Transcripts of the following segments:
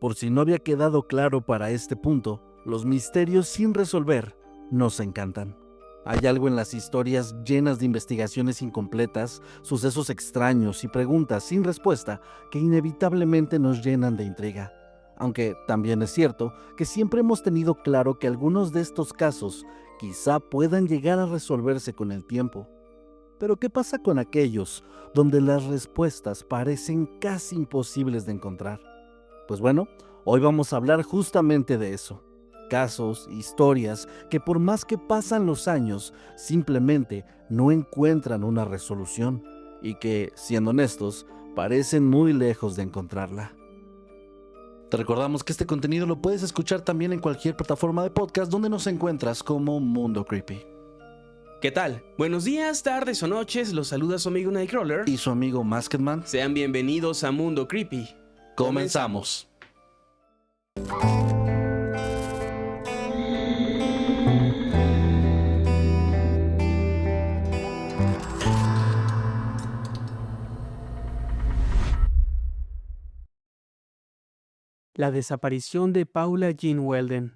Por si no había quedado claro para este punto, los misterios sin resolver nos encantan. Hay algo en las historias llenas de investigaciones incompletas, sucesos extraños y preguntas sin respuesta que inevitablemente nos llenan de intriga. Aunque también es cierto que siempre hemos tenido claro que algunos de estos casos quizá puedan llegar a resolverse con el tiempo. Pero ¿qué pasa con aquellos donde las respuestas parecen casi imposibles de encontrar? Pues bueno, hoy vamos a hablar justamente de eso. Casos, historias que por más que pasan los años, simplemente no encuentran una resolución y que, siendo honestos, parecen muy lejos de encontrarla. Te recordamos que este contenido lo puedes escuchar también en cualquier plataforma de podcast donde nos encuentras como Mundo Creepy. ¿Qué tal? Buenos días, tardes o noches, los saluda su amigo Nightcrawler Y su amigo Maskedman. Sean bienvenidos a Mundo Creepy. Comenzamos. La desaparición de Paula Jean Weldon.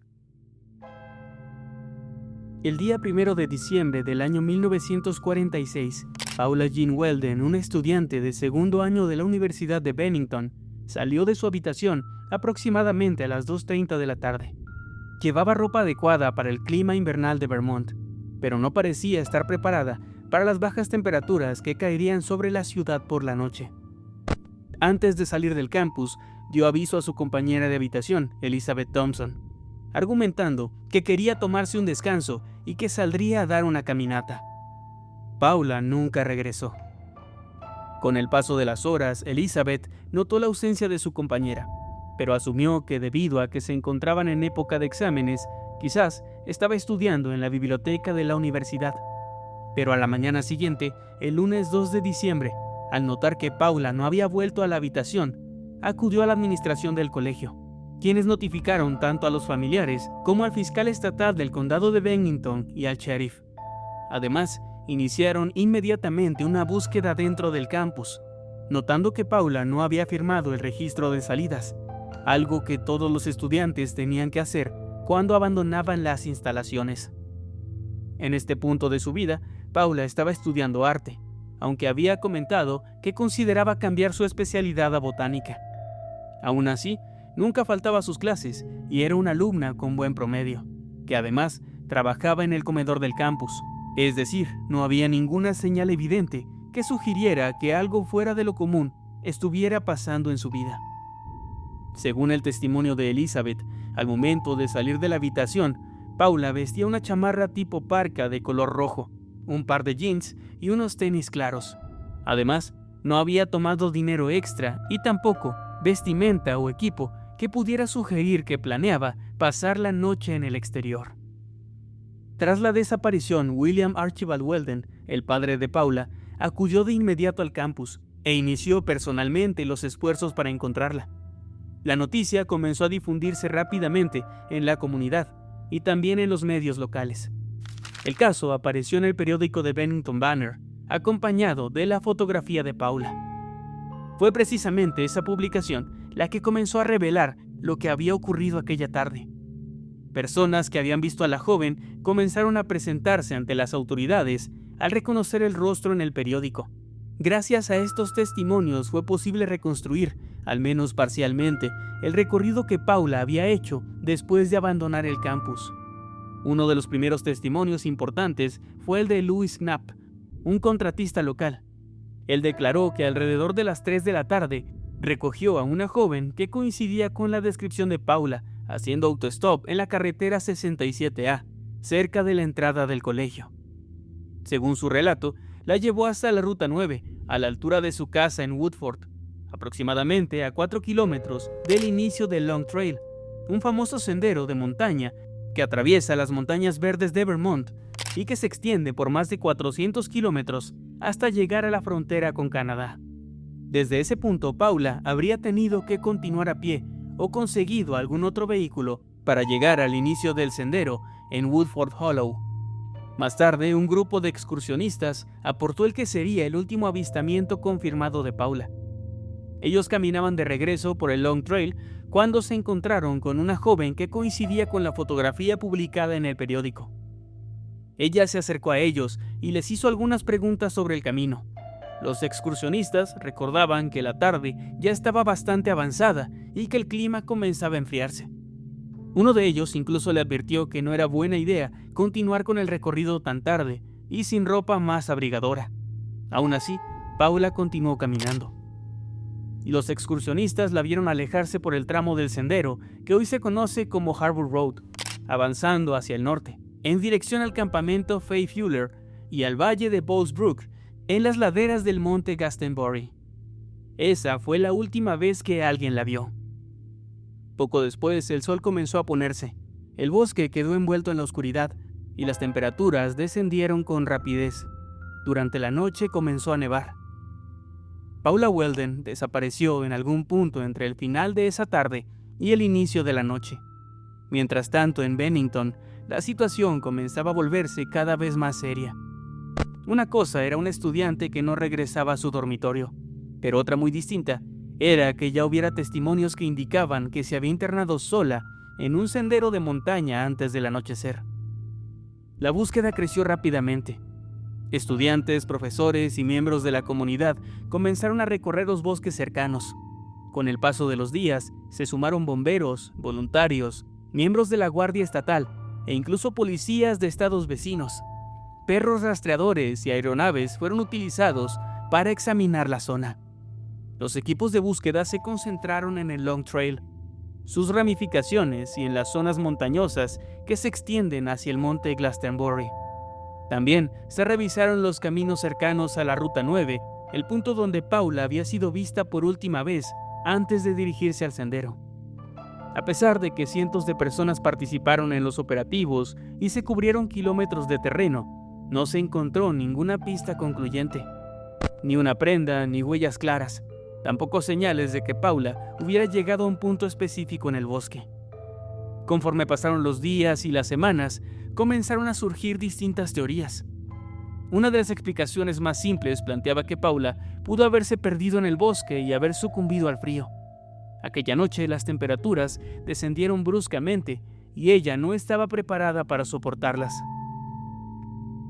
El día 1 de diciembre del año 1946, Paula Jean Weldon, una estudiante de segundo año de la Universidad de Bennington, salió de su habitación aproximadamente a las 2:30 de la tarde. Llevaba ropa adecuada para el clima invernal de Vermont, pero no parecía estar preparada para las bajas temperaturas que caerían sobre la ciudad por la noche. Antes de salir del campus, dio aviso a su compañera de habitación, Elizabeth Thompson, argumentando que quería tomarse un descanso y que saldría a dar una caminata. Paula nunca regresó. Con el paso de las horas, Elizabeth notó la ausencia de su compañera, pero asumió que debido a que se encontraban en época de exámenes, quizás estaba estudiando en la biblioteca de la universidad. Pero a la mañana siguiente, el lunes 2 de diciembre, al notar que Paula no había vuelto a la habitación, acudió a la administración del colegio, quienes notificaron tanto a los familiares como al fiscal estatal del condado de Bennington y al sheriff. Además, iniciaron inmediatamente una búsqueda dentro del campus, notando que Paula no había firmado el registro de salidas, algo que todos los estudiantes tenían que hacer cuando abandonaban las instalaciones. En este punto de su vida, Paula estaba estudiando arte, aunque había comentado que consideraba cambiar su especialidad a botánica. Aún así, nunca faltaba a sus clases y era una alumna con buen promedio, que además trabajaba en el comedor del campus. Es decir, no había ninguna señal evidente que sugiriera que algo fuera de lo común estuviera pasando en su vida. Según el testimonio de Elizabeth, al momento de salir de la habitación, Paula vestía una chamarra tipo parka de color rojo, un par de jeans y unos tenis claros. Además, no había tomado dinero extra y tampoco vestimenta o equipo que pudiera sugerir que planeaba pasar la noche en el exterior. Tras la desaparición, William Archibald Weldon, el padre de Paula, acudió de inmediato al campus e inició personalmente los esfuerzos para encontrarla. La noticia comenzó a difundirse rápidamente en la comunidad y también en los medios locales. El caso apareció en el periódico The Bennington Banner, acompañado de la fotografía de Paula. Fue precisamente esa publicación la que comenzó a revelar lo que había ocurrido aquella tarde. Personas que habían visto a la joven comenzaron a presentarse ante las autoridades al reconocer el rostro en el periódico. Gracias a estos testimonios fue posible reconstruir, al menos parcialmente, el recorrido que Paula había hecho después de abandonar el campus. Uno de los primeros testimonios importantes fue el de Louis Knapp, un contratista local. Él declaró que alrededor de las 3 de la tarde recogió a una joven que coincidía con la descripción de Paula haciendo autostop en la carretera 67A, cerca de la entrada del colegio. Según su relato, la llevó hasta la Ruta 9, a la altura de su casa en Woodford, aproximadamente a 4 kilómetros del inicio del Long Trail, un famoso sendero de montaña que atraviesa las montañas verdes de Vermont y que se extiende por más de 400 kilómetros hasta llegar a la frontera con Canadá. Desde ese punto, Paula habría tenido que continuar a pie o conseguido algún otro vehículo para llegar al inicio del sendero en Woodford Hollow. Más tarde, un grupo de excursionistas aportó el que sería el último avistamiento confirmado de Paula. Ellos caminaban de regreso por el Long Trail cuando se encontraron con una joven que coincidía con la fotografía publicada en el periódico. Ella se acercó a ellos y les hizo algunas preguntas sobre el camino. Los excursionistas recordaban que la tarde ya estaba bastante avanzada y que el clima comenzaba a enfriarse. Uno de ellos incluso le advirtió que no era buena idea continuar con el recorrido tan tarde y sin ropa más abrigadora. Aún así, Paula continuó caminando. Y los excursionistas la vieron alejarse por el tramo del sendero que hoy se conoce como Harbour Road, avanzando hacia el norte, en dirección al campamento Faye Fuller y al valle de Bowles Brook, en las laderas del monte Glastonbury. Esa fue la última vez que alguien la vio. Poco después, el sol comenzó a ponerse, el bosque quedó envuelto en la oscuridad y las temperaturas descendieron con rapidez. Durante la noche comenzó a nevar. Paula Weldon desapareció en algún punto entre el final de esa tarde y el inicio de la noche. Mientras tanto, en Bennington, la situación comenzaba a volverse cada vez más seria. Una cosa era un estudiante que no regresaba a su dormitorio, pero otra muy distinta era que ya hubiera testimonios que indicaban que se había internado sola en un sendero de montaña antes del anochecer. La búsqueda creció rápidamente. Estudiantes, profesores y miembros de la comunidad comenzaron a recorrer los bosques cercanos. Con el paso de los días, se sumaron bomberos, voluntarios, miembros de la Guardia Estatal e incluso policías de estados vecinos. Perros rastreadores y aeronaves fueron utilizados para examinar la zona. Los equipos de búsqueda se concentraron en el Long Trail, sus ramificaciones y en las zonas montañosas que se extienden hacia el monte Glastonbury. También se revisaron los caminos cercanos a la Ruta 9, el punto donde Paula había sido vista por última vez antes de dirigirse al sendero. A pesar de que cientos de personas participaron en los operativos y se cubrieron kilómetros de terreno, no se encontró ninguna pista concluyente. Ni una prenda, ni huellas claras. Tampoco señales de que Paula hubiera llegado a un punto específico en el bosque. Conforme pasaron los días y las semanas, comenzaron a surgir distintas teorías. Una de las explicaciones más simples planteaba que Paula pudo haberse perdido en el bosque y haber sucumbido al frío. Aquella noche las temperaturas descendieron bruscamente y ella no estaba preparada para soportarlas.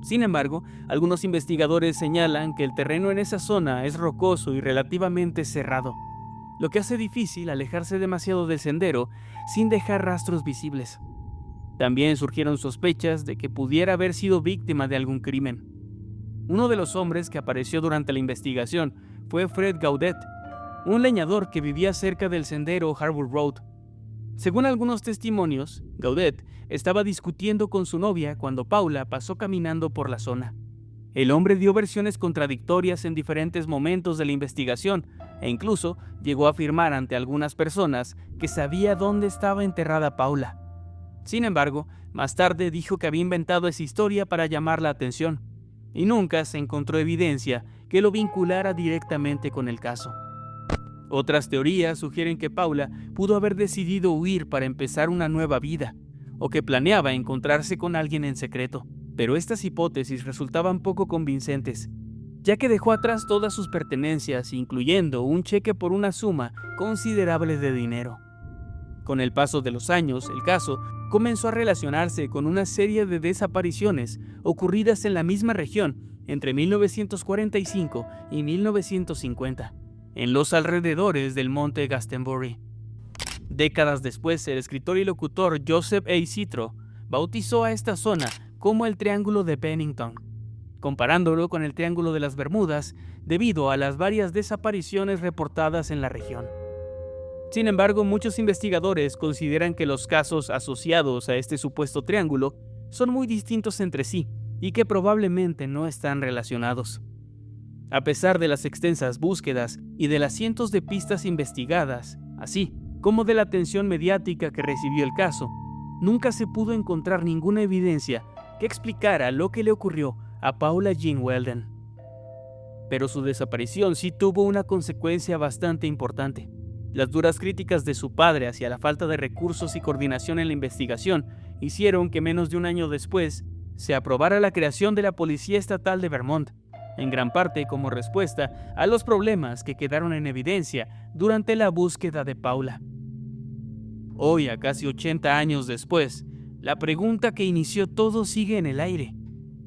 Sin embargo, algunos investigadores señalan que el terreno en esa zona es rocoso y relativamente cerrado, lo que hace difícil alejarse demasiado del sendero sin dejar rastros visibles. También surgieron sospechas de que pudiera haber sido víctima de algún crimen. Uno de los hombres que apareció durante la investigación fue Fred Gaudet, un leñador que vivía cerca del sendero Harbour Road. Según algunos testimonios, Gaudet estaba discutiendo con su novia cuando Paula pasó caminando por la zona. El hombre dio versiones contradictorias en diferentes momentos de la investigación e incluso llegó a afirmar ante algunas personas que sabía dónde estaba enterrada Paula. Sin embargo, más tarde dijo que había inventado esa historia para llamar la atención y nunca se encontró evidencia que lo vinculara directamente con el caso. Otras teorías sugieren que Paula pudo haber decidido huir para empezar una nueva vida, o que planeaba encontrarse con alguien en secreto, pero estas hipótesis resultaban poco convincentes, ya que dejó atrás todas sus pertenencias, incluyendo un cheque por una suma considerable de dinero. Con el paso de los años, el caso comenzó a relacionarse con una serie de desapariciones ocurridas en la misma región entre 1945 y 1950. En los alrededores del monte Glastonbury. Décadas después, el escritor y locutor Joseph A. Citro bautizó a esta zona como el Triángulo de Bennington, comparándolo con el Triángulo de las Bermudas debido a las varias desapariciones reportadas en la región. Sin embargo, muchos investigadores consideran que los casos asociados a este supuesto triángulo son muy distintos entre sí y que probablemente no están relacionados. A pesar de las extensas búsquedas y de las cientos de pistas investigadas, así como de la atención mediática que recibió el caso, nunca se pudo encontrar ninguna evidencia que explicara lo que le ocurrió a Paula Jean Weldon. Pero su desaparición sí tuvo una consecuencia bastante importante. Las duras críticas de su padre hacia la falta de recursos y coordinación en la investigación hicieron que menos de un año después se aprobara la creación de la Policía Estatal de Vermont, en gran parte como respuesta a los problemas que quedaron en evidencia durante la búsqueda de Paula. Hoy, a casi 80 años después, la pregunta que inició todo sigue en el aire.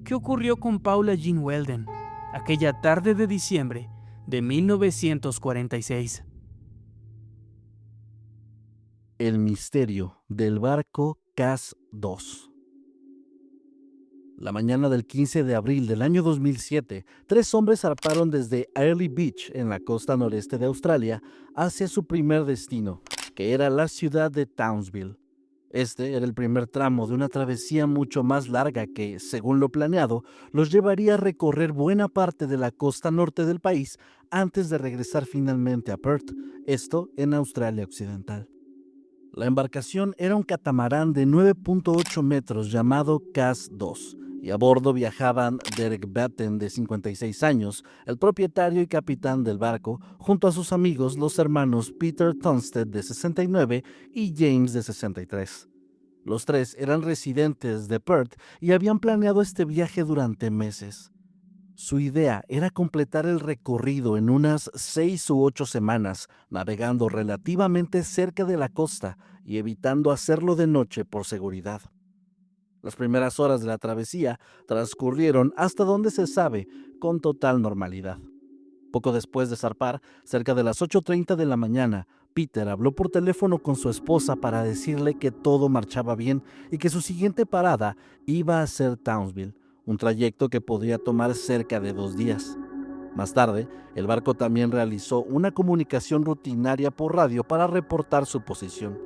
¿Qué ocurrió con Paula Jean Weldon aquella tarde de diciembre de 1946? El misterio del barco Cass-2. La mañana del 15 de abril del año 2007, 3 hombres zarparon desde Airlie Beach, en la costa noreste de Australia, hacia su primer destino, que era la ciudad de Townsville. Este era el primer tramo de una travesía mucho más larga que, según lo planeado, los llevaría a recorrer buena parte de la costa norte del país antes de regresar finalmente a Perth, esto en Australia Occidental. La embarcación era un catamarán de 9.8 metros llamado Cass-2, y a bordo viajaban Derek Batten, de 56 años, el propietario y capitán del barco, junto a sus amigos los hermanos Peter Tunstead, de 69, y James, de 63. Los 3 eran residentes de Perth y habían planeado este viaje durante meses. Su idea era completar el recorrido en unas 6 u 8 semanas, navegando relativamente cerca de la costa y evitando hacerlo de noche por seguridad. Las primeras horas de la travesía transcurrieron, hasta donde se sabe, con total normalidad. Poco después de zarpar, cerca de las 8:30 de la mañana, Peter habló por teléfono con su esposa para decirle que todo marchaba bien y que su siguiente parada iba a ser Townsville, un trayecto que podría tomar cerca de 2 días. Más tarde, el barco también realizó una comunicación rutinaria por radio para reportar su posición.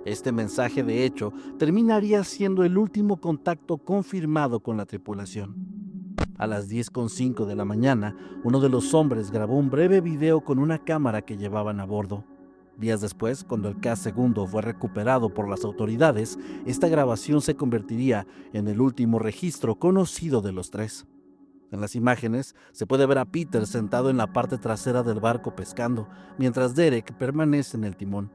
Este mensaje, de hecho, terminaría siendo el último contacto confirmado con la tripulación. A las 10:05 de la mañana, uno de los hombres grabó un breve video con una cámara que llevaban a bordo. Días después, cuando el Cass-2 fue recuperado por las autoridades, esta grabación se convertiría en el último registro conocido de los 3. En las imágenes se puede ver a Peter sentado en la parte trasera del barco pescando, mientras Derek permanece en el timón.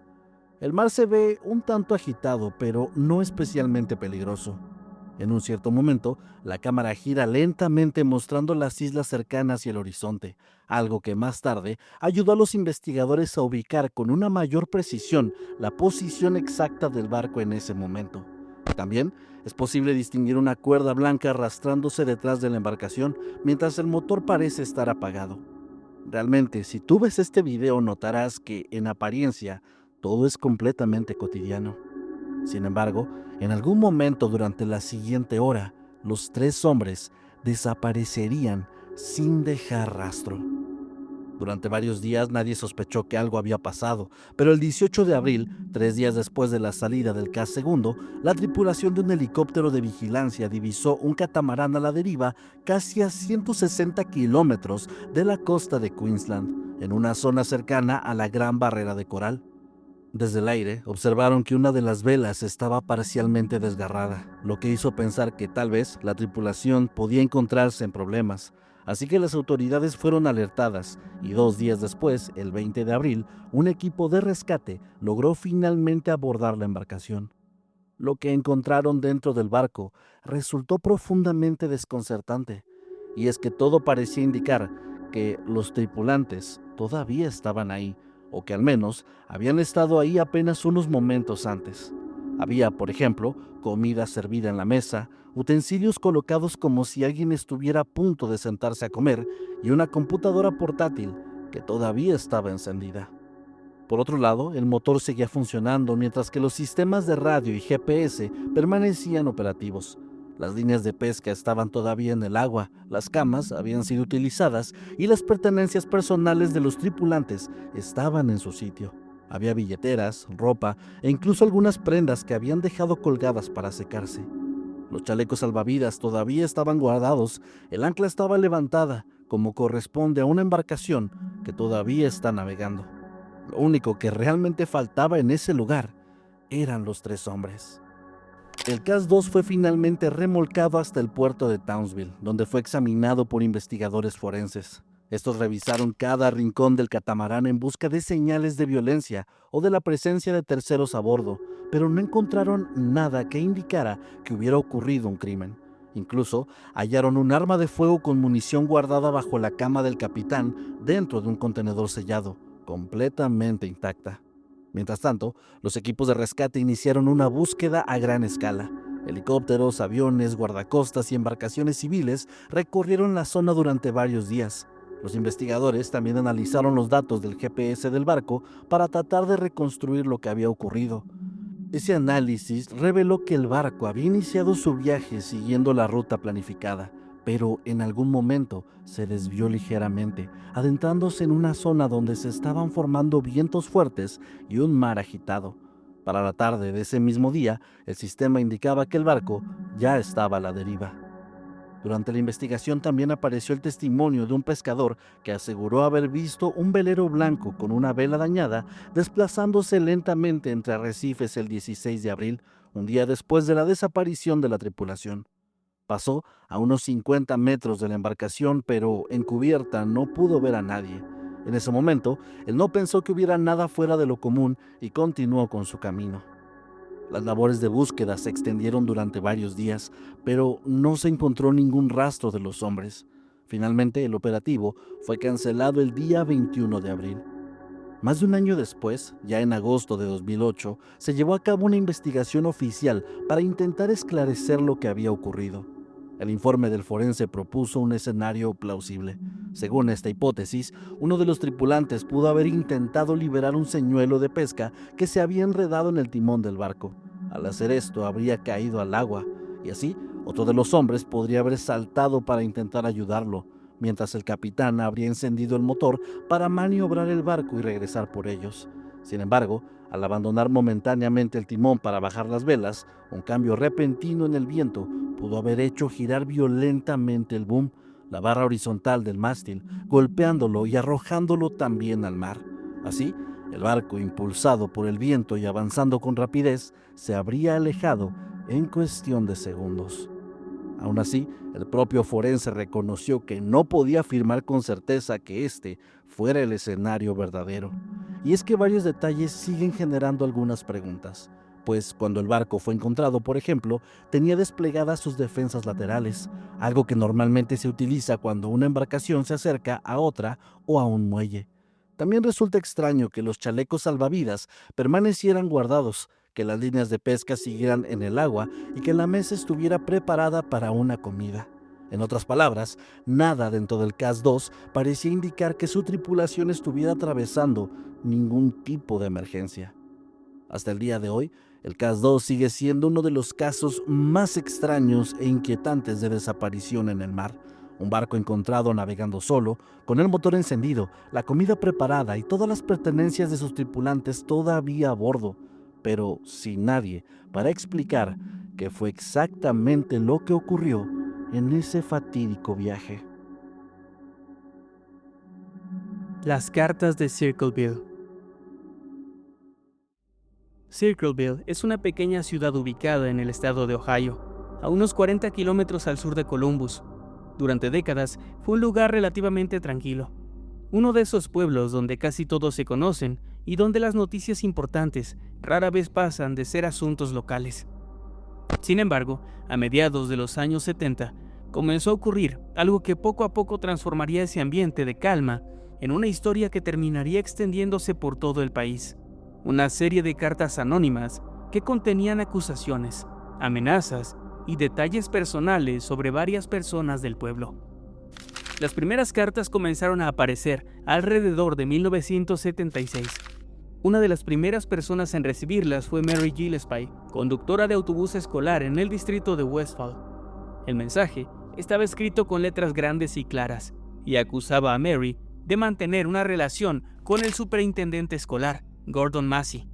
El mar se ve un tanto agitado, pero no especialmente peligroso. En un cierto momento, la cámara gira lentamente mostrando las islas cercanas y el horizonte, algo que más tarde ayudó a los investigadores a ubicar con una mayor precisión la posición exacta del barco en ese momento. También es posible distinguir una cuerda blanca arrastrándose detrás de la embarcación mientras el motor parece estar apagado. Realmente, si tú ves este video, notarás que, en apariencia, todo es completamente cotidiano. Sin embargo, en algún momento durante la siguiente hora, los 3 hombres desaparecerían sin dejar rastro. Durante varios días nadie sospechó que algo había pasado, pero el 18 de abril, 3 días después de la salida del Cass-2, la tripulación de un helicóptero de vigilancia divisó un catamarán a la deriva casi a 160 kilómetros de la costa de Queensland, en una zona cercana a la Gran Barrera de Coral. Desde el aire, observaron que una de las velas estaba parcialmente desgarrada, lo que hizo pensar que tal vez la tripulación podía encontrarse en problemas. Así que las autoridades fueron alertadas y 2 días después, el 20 de abril, un equipo de rescate logró finalmente abordar la embarcación. Lo que encontraron dentro del barco resultó profundamente desconcertante, y es que todo parecía indicar que los tripulantes todavía estaban ahí, o que al menos habían estado ahí apenas unos momentos antes. Había, por ejemplo, comida servida en la mesa, utensilios colocados como si alguien estuviera a punto de sentarse a comer y una computadora portátil que todavía estaba encendida. Por otro lado, el motor seguía funcionando mientras que los sistemas de radio y GPS permanecían operativos. Las líneas de pesca estaban todavía en el agua, las camas habían sido utilizadas y las pertenencias personales de los tripulantes estaban en su sitio. Había billeteras, ropa e incluso algunas prendas que habían dejado colgadas para secarse. Los chalecos salvavidas todavía estaban guardados, el ancla estaba levantada, como corresponde a una embarcación que todavía está navegando. Lo único que realmente faltaba en ese lugar eran los 3 hombres. El Cass-2 fue finalmente remolcado hasta el puerto de Townsville, donde fue examinado por investigadores forenses. Estos revisaron cada rincón del catamarán en busca de señales de violencia o de la presencia de terceros a bordo, pero no encontraron nada que indicara que hubiera ocurrido un crimen. Incluso hallaron un arma de fuego con munición guardada bajo la cama del capitán dentro de un contenedor sellado, completamente intacta. Mientras tanto, los equipos de rescate iniciaron una búsqueda a gran escala. Helicópteros, aviones, guardacostas y embarcaciones civiles recorrieron la zona durante varios días. Los investigadores también analizaron los datos del GPS del barco para tratar de reconstruir lo que había ocurrido. Ese análisis reveló que el barco había iniciado su viaje siguiendo la ruta planificada, pero en algún momento se desvió ligeramente, adentrándose en una zona donde se estaban formando vientos fuertes y un mar agitado. Para la tarde de ese mismo día, el sistema indicaba que el barco ya estaba a la deriva. Durante la investigación también apareció el testimonio de un pescador que aseguró haber visto un velero blanco con una vela dañada desplazándose lentamente entre arrecifes el 16 de abril, un día después de la desaparición de la tripulación. Pasó a unos 50 metros de la embarcación, pero en cubierta no pudo ver a nadie. En ese momento, él no pensó que hubiera nada fuera de lo común y continuó con su camino. Las labores de búsqueda se extendieron durante varios días, pero no se encontró ningún rastro de los hombres. Finalmente, el operativo fue cancelado el día 21 de abril. Más de un año después, ya en agosto de 2008, se llevó a cabo una investigación oficial para intentar esclarecer lo que había ocurrido. El informe del forense propuso un escenario plausible. Según esta hipótesis, uno de los tripulantes pudo haber intentado liberar un señuelo de pesca que se había enredado en el timón del barco. Al hacer esto, habría caído al agua, y así, otro de los hombres podría haber saltado para intentar ayudarlo, mientras el capitán habría encendido el motor para maniobrar el barco y regresar por ellos. Sin embargo, al abandonar momentáneamente el timón para bajar las velas, un cambio repentino en el viento pudo haber hecho girar violentamente el boom, la barra horizontal del mástil, golpeándolo y arrojándolo también al mar. Así, el barco, impulsado por el viento y avanzando con rapidez, se habría alejado en cuestión de segundos. Aún así, el propio forense reconoció que no podía afirmar con certeza que este fuera el escenario verdadero. Y es que varios detalles siguen generando algunas preguntas, pues cuando el barco fue encontrado, por ejemplo, tenía desplegadas sus defensas laterales, algo que normalmente se utiliza cuando una embarcación se acerca a otra o a un muelle. También resulta extraño que los chalecos salvavidas permanecieran guardados, que las líneas de pesca siguieran en el agua y que la mesa estuviera preparada para una comida. En otras palabras, nada dentro del CAS-2 parecía indicar que su tripulación estuviera atravesando ningún tipo de emergencia. Hasta el día de hoy, el CAS-2 sigue siendo uno de los casos más extraños e inquietantes de desaparición en el mar. Un barco encontrado navegando solo, con el motor encendido, la comida preparada y todas las pertenencias de sus tripulantes todavía a bordo, pero sin nadie para explicar qué fue exactamente lo que ocurrió en ese fatídico viaje. Las cartas de Circleville. Circleville es una pequeña ciudad ubicada en el estado de Ohio, a unos 40 kilómetros al sur de Columbus. Durante décadas fue un lugar relativamente tranquilo, uno de esos pueblos donde casi todos se conocen y donde las noticias importantes rara vez pasan de ser asuntos locales. Sin embargo, a mediados de los años 70, comenzó a ocurrir algo que poco a poco transformaría ese ambiente de calma en una historia que terminaría extendiéndose por todo el país. Una serie de cartas anónimas que contenían acusaciones, amenazas y detalles personales sobre varias personas del pueblo. Las primeras cartas comenzaron a aparecer alrededor de 1976. Una de las primeras personas en recibirlas fue Mary Gillespie, conductora de autobús escolar en el distrito de Westfall. El mensaje estaba escrito con letras grandes y claras y acusaba a Mary de mantener una relación con el superintendente escolar, Gordon Massey.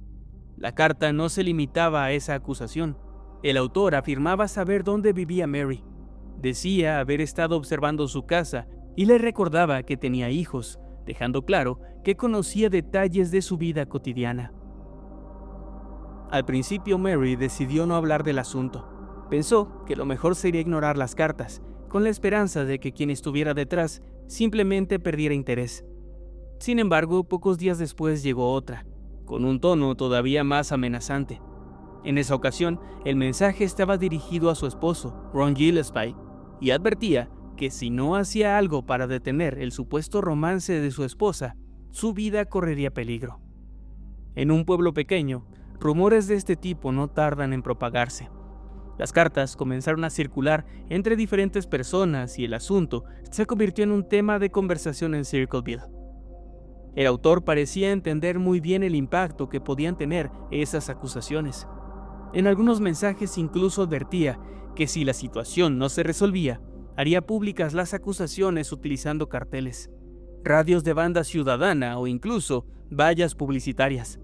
La carta no se limitaba a esa acusación. El autor afirmaba saber dónde vivía Mary. Decía haber estado observando su casa y le recordaba que tenía hijos, dejando claro que conocía detalles de su vida cotidiana. Al principio Mary decidió no hablar del asunto. Pensó que lo mejor sería ignorar las cartas, con la esperanza de que quien estuviera detrás simplemente perdiera interés. Sin embargo, pocos días después llegó otra, con un tono todavía más amenazante. En esa ocasión, el mensaje estaba dirigido a su esposo, Ron Gillespie, y advertía que si no hacía algo para detener el supuesto romance de su esposa, su vida correría peligro. En un pueblo pequeño, rumores de este tipo no tardan en propagarse. Las cartas comenzaron a circular entre diferentes personas y el asunto se convirtió en un tema de conversación en Circleville. El autor parecía entender muy bien el impacto que podían tener esas acusaciones. En algunos mensajes incluso advertía que si la situación no se resolvía, haría públicas las acusaciones utilizando carteles, radios de banda ciudadana o incluso vallas publicitarias.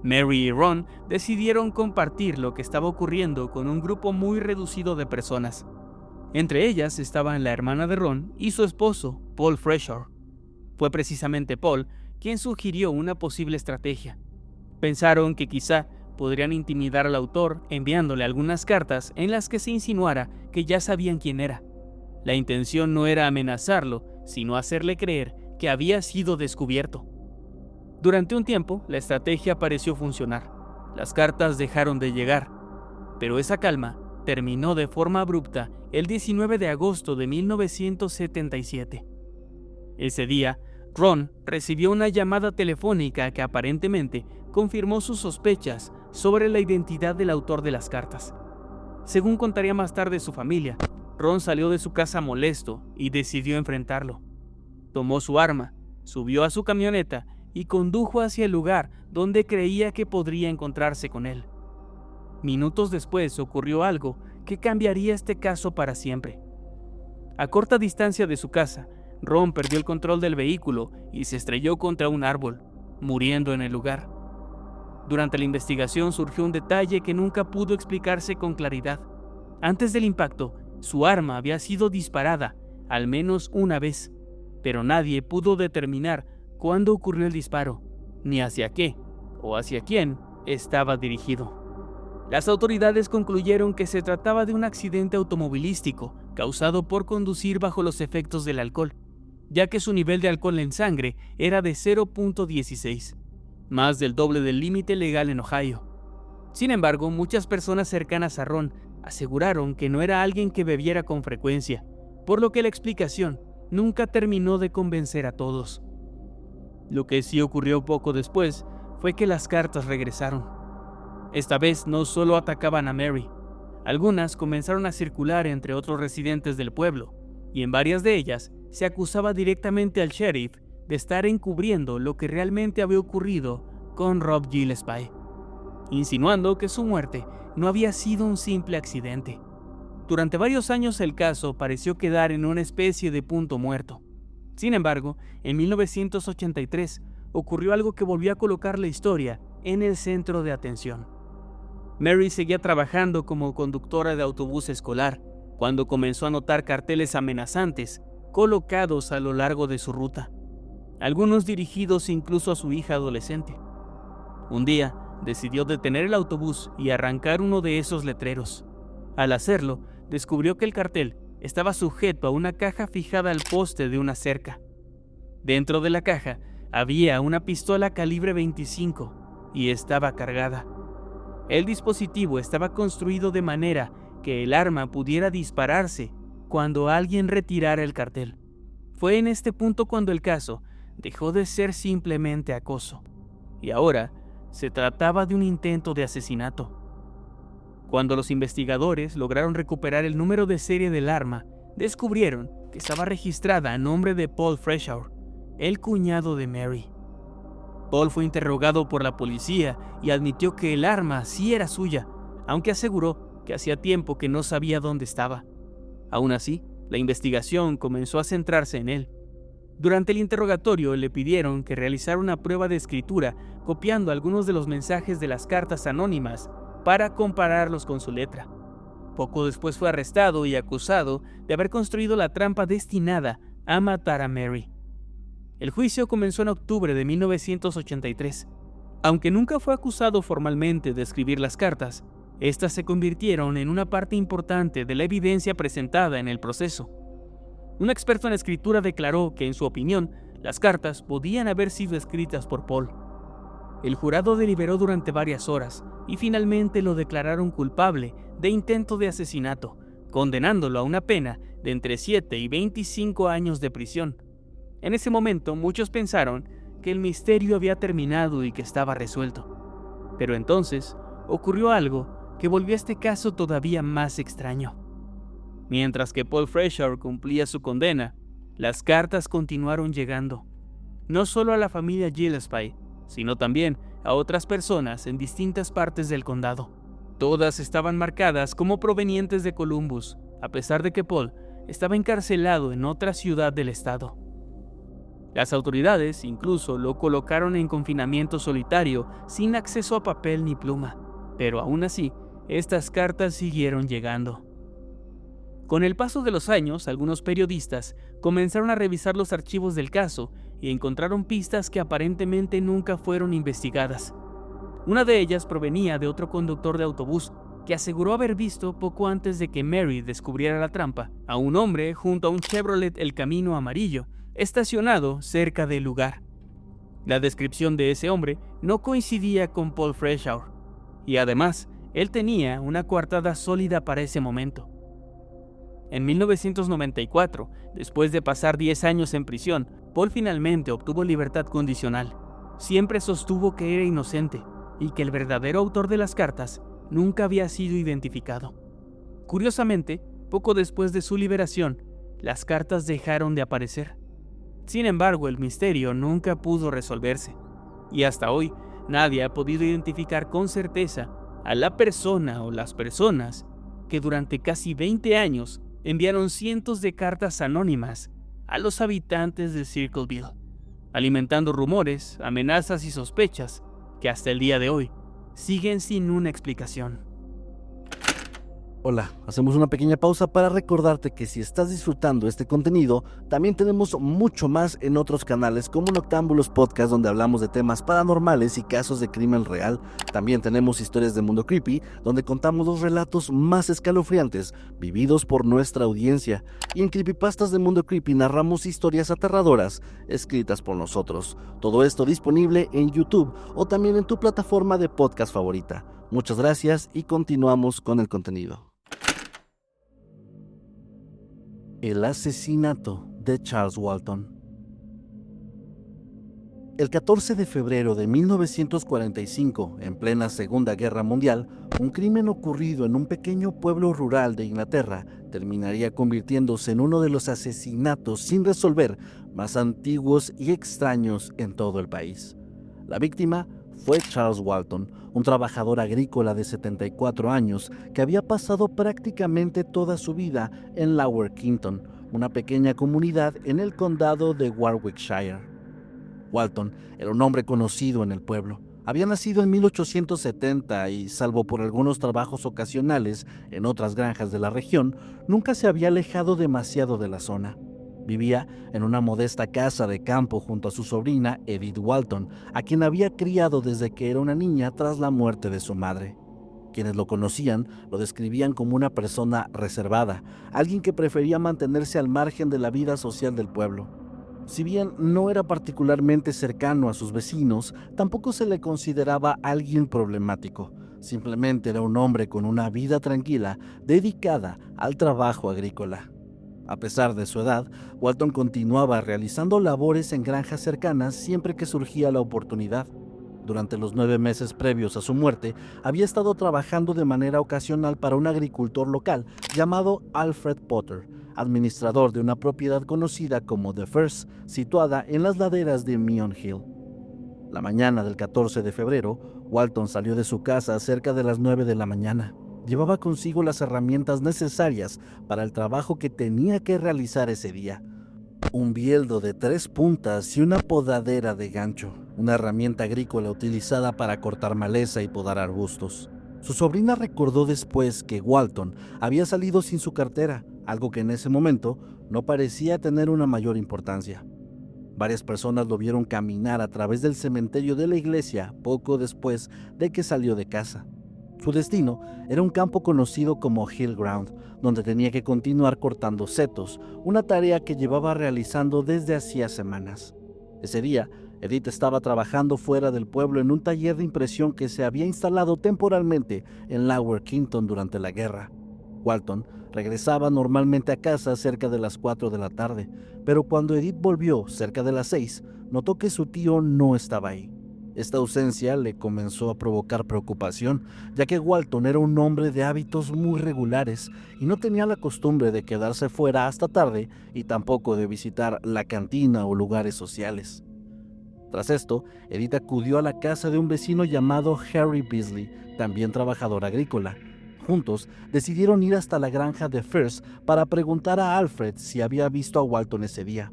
Mary y Ron decidieron compartir lo que estaba ocurriendo con un grupo muy reducido de personas. Entre ellas estaban la hermana de Ron y su esposo, Paul Freshaw. Fue precisamente Paul quien sugirió una posible estrategia. Pensaron que quizá podrían intimidar al autor enviándole algunas cartas en las que se insinuara que ya sabían quién era. La intención no era amenazarlo, sino hacerle creer que había sido descubierto. Durante un tiempo, la estrategia pareció funcionar. Las cartas dejaron de llegar, pero esa calma terminó de forma abrupta el 19 de agosto de 1977. Ese día, Ron recibió una llamada telefónica que aparentemente confirmó sus sospechas sobre la identidad del autor de las cartas. Según contaría más tarde su familia, Ron salió de su casa molesto y decidió enfrentarlo. Tomó su arma, subió a su camioneta y condujo hacia el lugar donde creía que podría encontrarse con él. Minutos después ocurrió algo que cambiaría este caso para siempre. A corta distancia de su casa, Ron perdió el control del vehículo y se estrelló contra un árbol, muriendo en el lugar. Durante la investigación surgió un detalle que nunca pudo explicarse con claridad. Antes del impacto, su arma había sido disparada al menos una vez, pero nadie pudo determinar cuándo ocurrió el disparo, ni hacia qué o hacia quién estaba dirigido. Las autoridades concluyeron que se trataba de un accidente automovilístico causado por conducir bajo los efectos del alcohol, ya que su nivel de alcohol en sangre era de 0.16, más del doble del límite legal en Ohio. Sin embargo, muchas personas cercanas a Ron aseguraron que no era alguien que bebiera con frecuencia, por lo que la explicación nunca terminó de convencer a todos. Lo que sí ocurrió poco después fue que las cartas regresaron. Esta vez no solo atacaban a Mary, algunas comenzaron a circular entre otros residentes del pueblo, y en varias de ellas se acusaba directamente al sheriff de estar encubriendo lo que realmente había ocurrido con Rob Gillespie, insinuando que su muerte no había sido un simple accidente. Durante varios años el caso pareció quedar en una especie de punto muerto. Sin embargo, en 1983 ocurrió algo que volvió a colocar la historia en el centro de atención. Mary seguía trabajando como conductora de autobús escolar cuando comenzó a notar carteles amenazantes colocados a lo largo de su ruta, algunos dirigidos incluso a su hija adolescente. Un día, decidió detener el autobús y arrancar uno de esos letreros. Al hacerlo, descubrió que el cartel estaba sujeto a una caja fijada al poste de una cerca. Dentro de la caja había una pistola calibre 25 y estaba cargada. El dispositivo estaba construido de manera que el arma pudiera dispararse cuando alguien retirara el cartel. Fue en este punto cuando el caso dejó de ser simplemente acoso, y ahora se trataba de un intento de asesinato. Cuando los investigadores lograron recuperar el número de serie del arma, descubrieron que estaba registrada a nombre de Paul Freshaw, el cuñado de Mary. Paul fue interrogado por la policía y admitió que el arma sí era suya, aunque aseguró que hacía tiempo que no sabía dónde estaba. Aún así, la investigación comenzó a centrarse en él. Durante el interrogatorio le pidieron que realizara una prueba de escritura copiando algunos de los mensajes de las cartas anónimas para compararlos con su letra. Poco después fue arrestado y acusado de haber construido la trampa destinada a matar a Mary. El juicio comenzó en octubre de 1983. Aunque nunca fue acusado formalmente de escribir las cartas, estas se convirtieron en una parte importante de la evidencia presentada en el proceso. Un experto en escritura declaró que, en su opinión, las cartas podían haber sido escritas por Paul. El jurado deliberó durante varias horas y finalmente lo declararon culpable de intento de asesinato, condenándolo a una pena de entre 7 y 25 años de prisión. En ese momento, muchos pensaron que el misterio había terminado y que estaba resuelto. Pero entonces ocurrió algo que volvió a este caso todavía más extraño. Mientras que Paul Freshour cumplía su condena, las cartas continuaron llegando, no solo a la familia Gillespie, sino también a otras personas en distintas partes del condado. Todas estaban marcadas como provenientes de Columbus, a pesar de que Paul estaba encarcelado en otra ciudad del estado. Las autoridades incluso lo colocaron en confinamiento solitario sin acceso a papel ni pluma, pero aún así, estas cartas siguieron llegando. Con el paso de los años, algunos periodistas comenzaron a revisar los archivos del caso y encontraron pistas que aparentemente nunca fueron investigadas. Una de ellas provenía de otro conductor de autobús que aseguró haber visto poco antes de que Mary descubriera la trampa a un hombre junto a un Chevrolet El Camino amarillo, estacionado cerca del lugar. La descripción de ese hombre no coincidía con Paul Freshour, y además, él tenía una coartada sólida para ese momento. En 1994, después de pasar 10 años en prisión, Paul finalmente obtuvo libertad condicional. Siempre sostuvo que era inocente y que el verdadero autor de las cartas nunca había sido identificado. Curiosamente, poco después de su liberación, las cartas dejaron de aparecer. Sin embargo, el misterio nunca pudo resolverse, y hasta hoy nadie ha podido identificar con certeza a la persona o las personas que durante casi 20 años enviaron cientos de cartas anónimas a los habitantes de Circleville, alimentando rumores, amenazas y sospechas que hasta el día de hoy siguen sin una explicación. Hola, hacemos una pequeña pausa para recordarte que si estás disfrutando este contenido, también tenemos mucho más en otros canales como Noctámbulos Podcast, donde hablamos de temas paranormales y casos de crimen real. También tenemos Historias de Mundo Creepy, donde contamos los relatos más escalofriantes vividos por nuestra audiencia. Y en Creepypastas de Mundo Creepy narramos historias aterradoras escritas por nosotros. Todo esto disponible en YouTube o también en tu plataforma de podcast favorita. Muchas gracias y continuamos con el contenido. El asesinato de Charles Walton. El 14 de febrero de 1945, en plena Segunda Guerra Mundial, un crimen ocurrido en un pequeño pueblo rural de Inglaterra terminaría convirtiéndose en uno de los asesinatos sin resolver más antiguos y extraños en todo el país. La víctima fue Charles Walton, un trabajador agrícola de 74 años que había pasado prácticamente toda su vida en Lower Kington, una pequeña comunidad en el condado de Warwickshire. Walton era un hombre conocido en el pueblo. Había nacido en 1870 y, salvo por algunos trabajos ocasionales en otras granjas de la región, nunca se había alejado demasiado de la zona. Vivía en una modesta casa de campo junto a su sobrina Edith Walton, a quien había criado desde que era una niña tras la muerte de su madre. Quienes lo conocían lo describían como una persona reservada, alguien que prefería mantenerse al margen de la vida social del pueblo. Si bien no era particularmente cercano a sus vecinos, tampoco se le consideraba alguien problemático. Simplemente era un hombre con una vida tranquila, dedicada al trabajo agrícola. A pesar de su edad, Walton continuaba realizando labores en granjas cercanas siempre que surgía la oportunidad. Durante los 9 meses previos a su muerte, había estado trabajando de manera ocasional para un agricultor local llamado Alfred Potter, administrador de una propiedad conocida como The Firs, situada en las laderas de Meon Hill. La mañana del 14 de febrero, Walton salió de su casa cerca de las 9 de la mañana. Llevaba consigo las herramientas necesarias para el trabajo que tenía que realizar ese día. Un bieldo de 3 puntas y una podadera de gancho, una herramienta agrícola utilizada para cortar maleza y podar arbustos. Su sobrina recordó después que Walton había salido sin su cartera, algo que en ese momento no parecía tener una mayor importancia. Varias personas lo vieron caminar a través del cementerio de la iglesia poco después de que salió de casa. Su destino era un campo conocido como Hill Ground, donde tenía que continuar cortando setos, una tarea que llevaba realizando desde hacía semanas. Ese día, Edith estaba trabajando fuera del pueblo en un taller de impresión que se había instalado temporalmente en Lower Kington durante la guerra. Walton regresaba normalmente a casa cerca de las 4 de la tarde, pero cuando Edith volvió cerca de las 6, notó que su tío no estaba ahí. Esta ausencia le comenzó a provocar preocupación, ya que Walton era un hombre de hábitos muy regulares y no tenía la costumbre de quedarse fuera hasta tarde y tampoco de visitar la cantina o lugares sociales. Tras esto, Edith acudió a la casa de un vecino llamado Harry Beasley, también trabajador agrícola. Juntos decidieron ir hasta la granja de First para preguntar a Alfred si había visto a Walton ese día.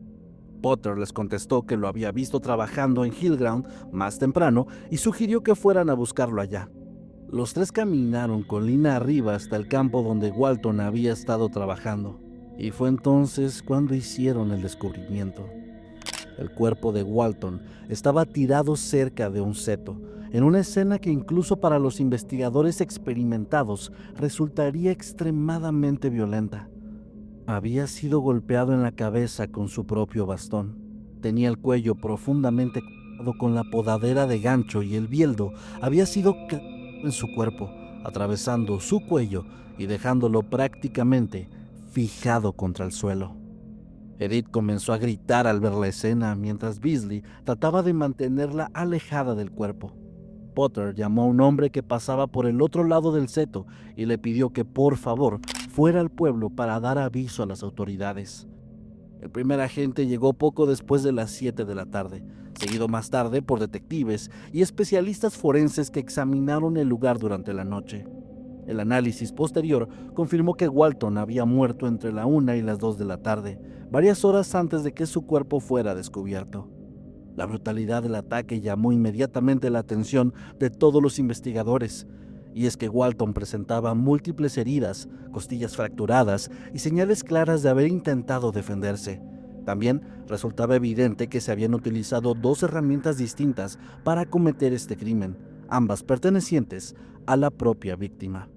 Potter les contestó que lo había visto trabajando en Hillground más temprano y sugirió que fueran a buscarlo allá. Los tres caminaron colina arriba hasta el campo donde Walton había estado trabajando, y fue entonces cuando hicieron el descubrimiento. El cuerpo de Walton estaba tirado cerca de un seto, en una escena que incluso para los investigadores experimentados resultaría extremadamente violenta. Había sido golpeado en la cabeza con su propio bastón. Tenía el cuello profundamente cortado con la podadera de gancho y el bieldo había sido clavado en su cuerpo, atravesando su cuello y dejándolo prácticamente fijado contra el suelo. Edith comenzó a gritar al ver la escena mientras Beasley trataba de mantenerla alejada del cuerpo. Potter llamó a un hombre que pasaba por el otro lado del seto y le pidió que por favor fuera al pueblo para dar aviso a las autoridades. El primer agente llegó poco después de las 7 de la tarde, seguido más tarde por detectives y especialistas forenses que examinaron el lugar durante la noche. El análisis posterior confirmó que Walton había muerto entre la 1 y las 2 de la tarde, varias horas antes de que su cuerpo fuera descubierto. La brutalidad del ataque llamó inmediatamente la atención de todos los investigadores, y es que Walton presentaba múltiples heridas, costillas fracturadas y señales claras de haber intentado defenderse. También resultaba evidente que se habían utilizado 2 herramientas distintas para cometer este crimen, ambas pertenecientes a la propia víctima.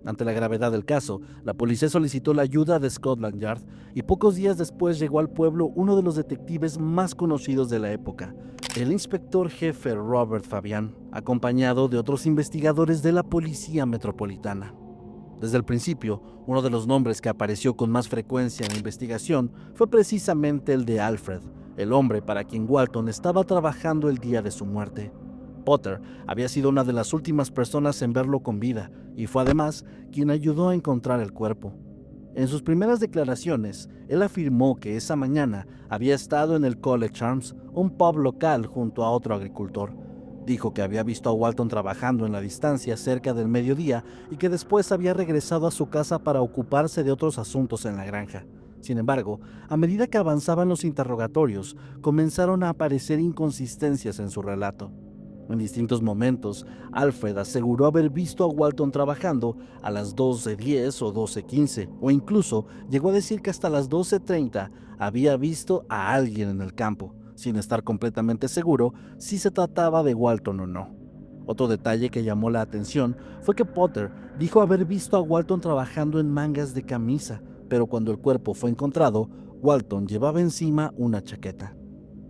Ante la gravedad del caso, la policía solicitó la ayuda de Scotland Yard y pocos días después llegó al pueblo uno de los detectives más conocidos de la época, el inspector jefe Robert Fabian, acompañado de otros investigadores de la Policía Metropolitana. Desde el principio, uno de los nombres que apareció con más frecuencia en la investigación fue precisamente el de Alfred, el hombre para quien Walton estaba trabajando el día de su muerte. Potter había sido una de las últimas personas en verlo con vida y fue además quien ayudó a encontrar el cuerpo. En sus primeras declaraciones, él afirmó que esa mañana había estado en el College Arms, un pub local junto a otro agricultor. Dijo que había visto a Walton trabajando en la distancia cerca del mediodía y que después había regresado a su casa para ocuparse de otros asuntos en la granja. Sin embargo, a medida que avanzaban los interrogatorios, comenzaron a aparecer inconsistencias en su relato. En distintos momentos, Alfred aseguró haber visto a Walton trabajando a las 12:10 o 12:15, o incluso llegó a decir que hasta las 12:30 había visto a alguien en el campo, sin estar completamente seguro si se trataba de Walton o no. Otro detalle que llamó la atención fue que Potter dijo haber visto a Walton trabajando en mangas de camisa, pero cuando el cuerpo fue encontrado, Walton llevaba encima una chaqueta.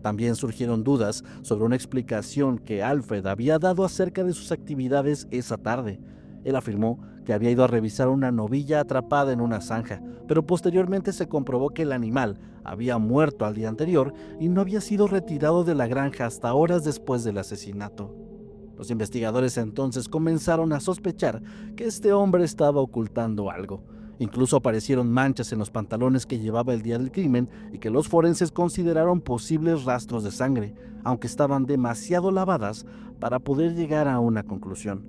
También surgieron dudas sobre una explicación que Alfred había dado acerca de sus actividades esa tarde. Él afirmó que había ido a revisar una novilla atrapada en una zanja, pero posteriormente se comprobó que el animal había muerto al día anterior y no había sido retirado de la granja hasta horas después del asesinato. Los investigadores entonces comenzaron a sospechar que este hombre estaba ocultando algo. Incluso aparecieron manchas en los pantalones que llevaba el día del crimen y que los forenses consideraron posibles rastros de sangre, aunque estaban demasiado lavadas para poder llegar a una conclusión.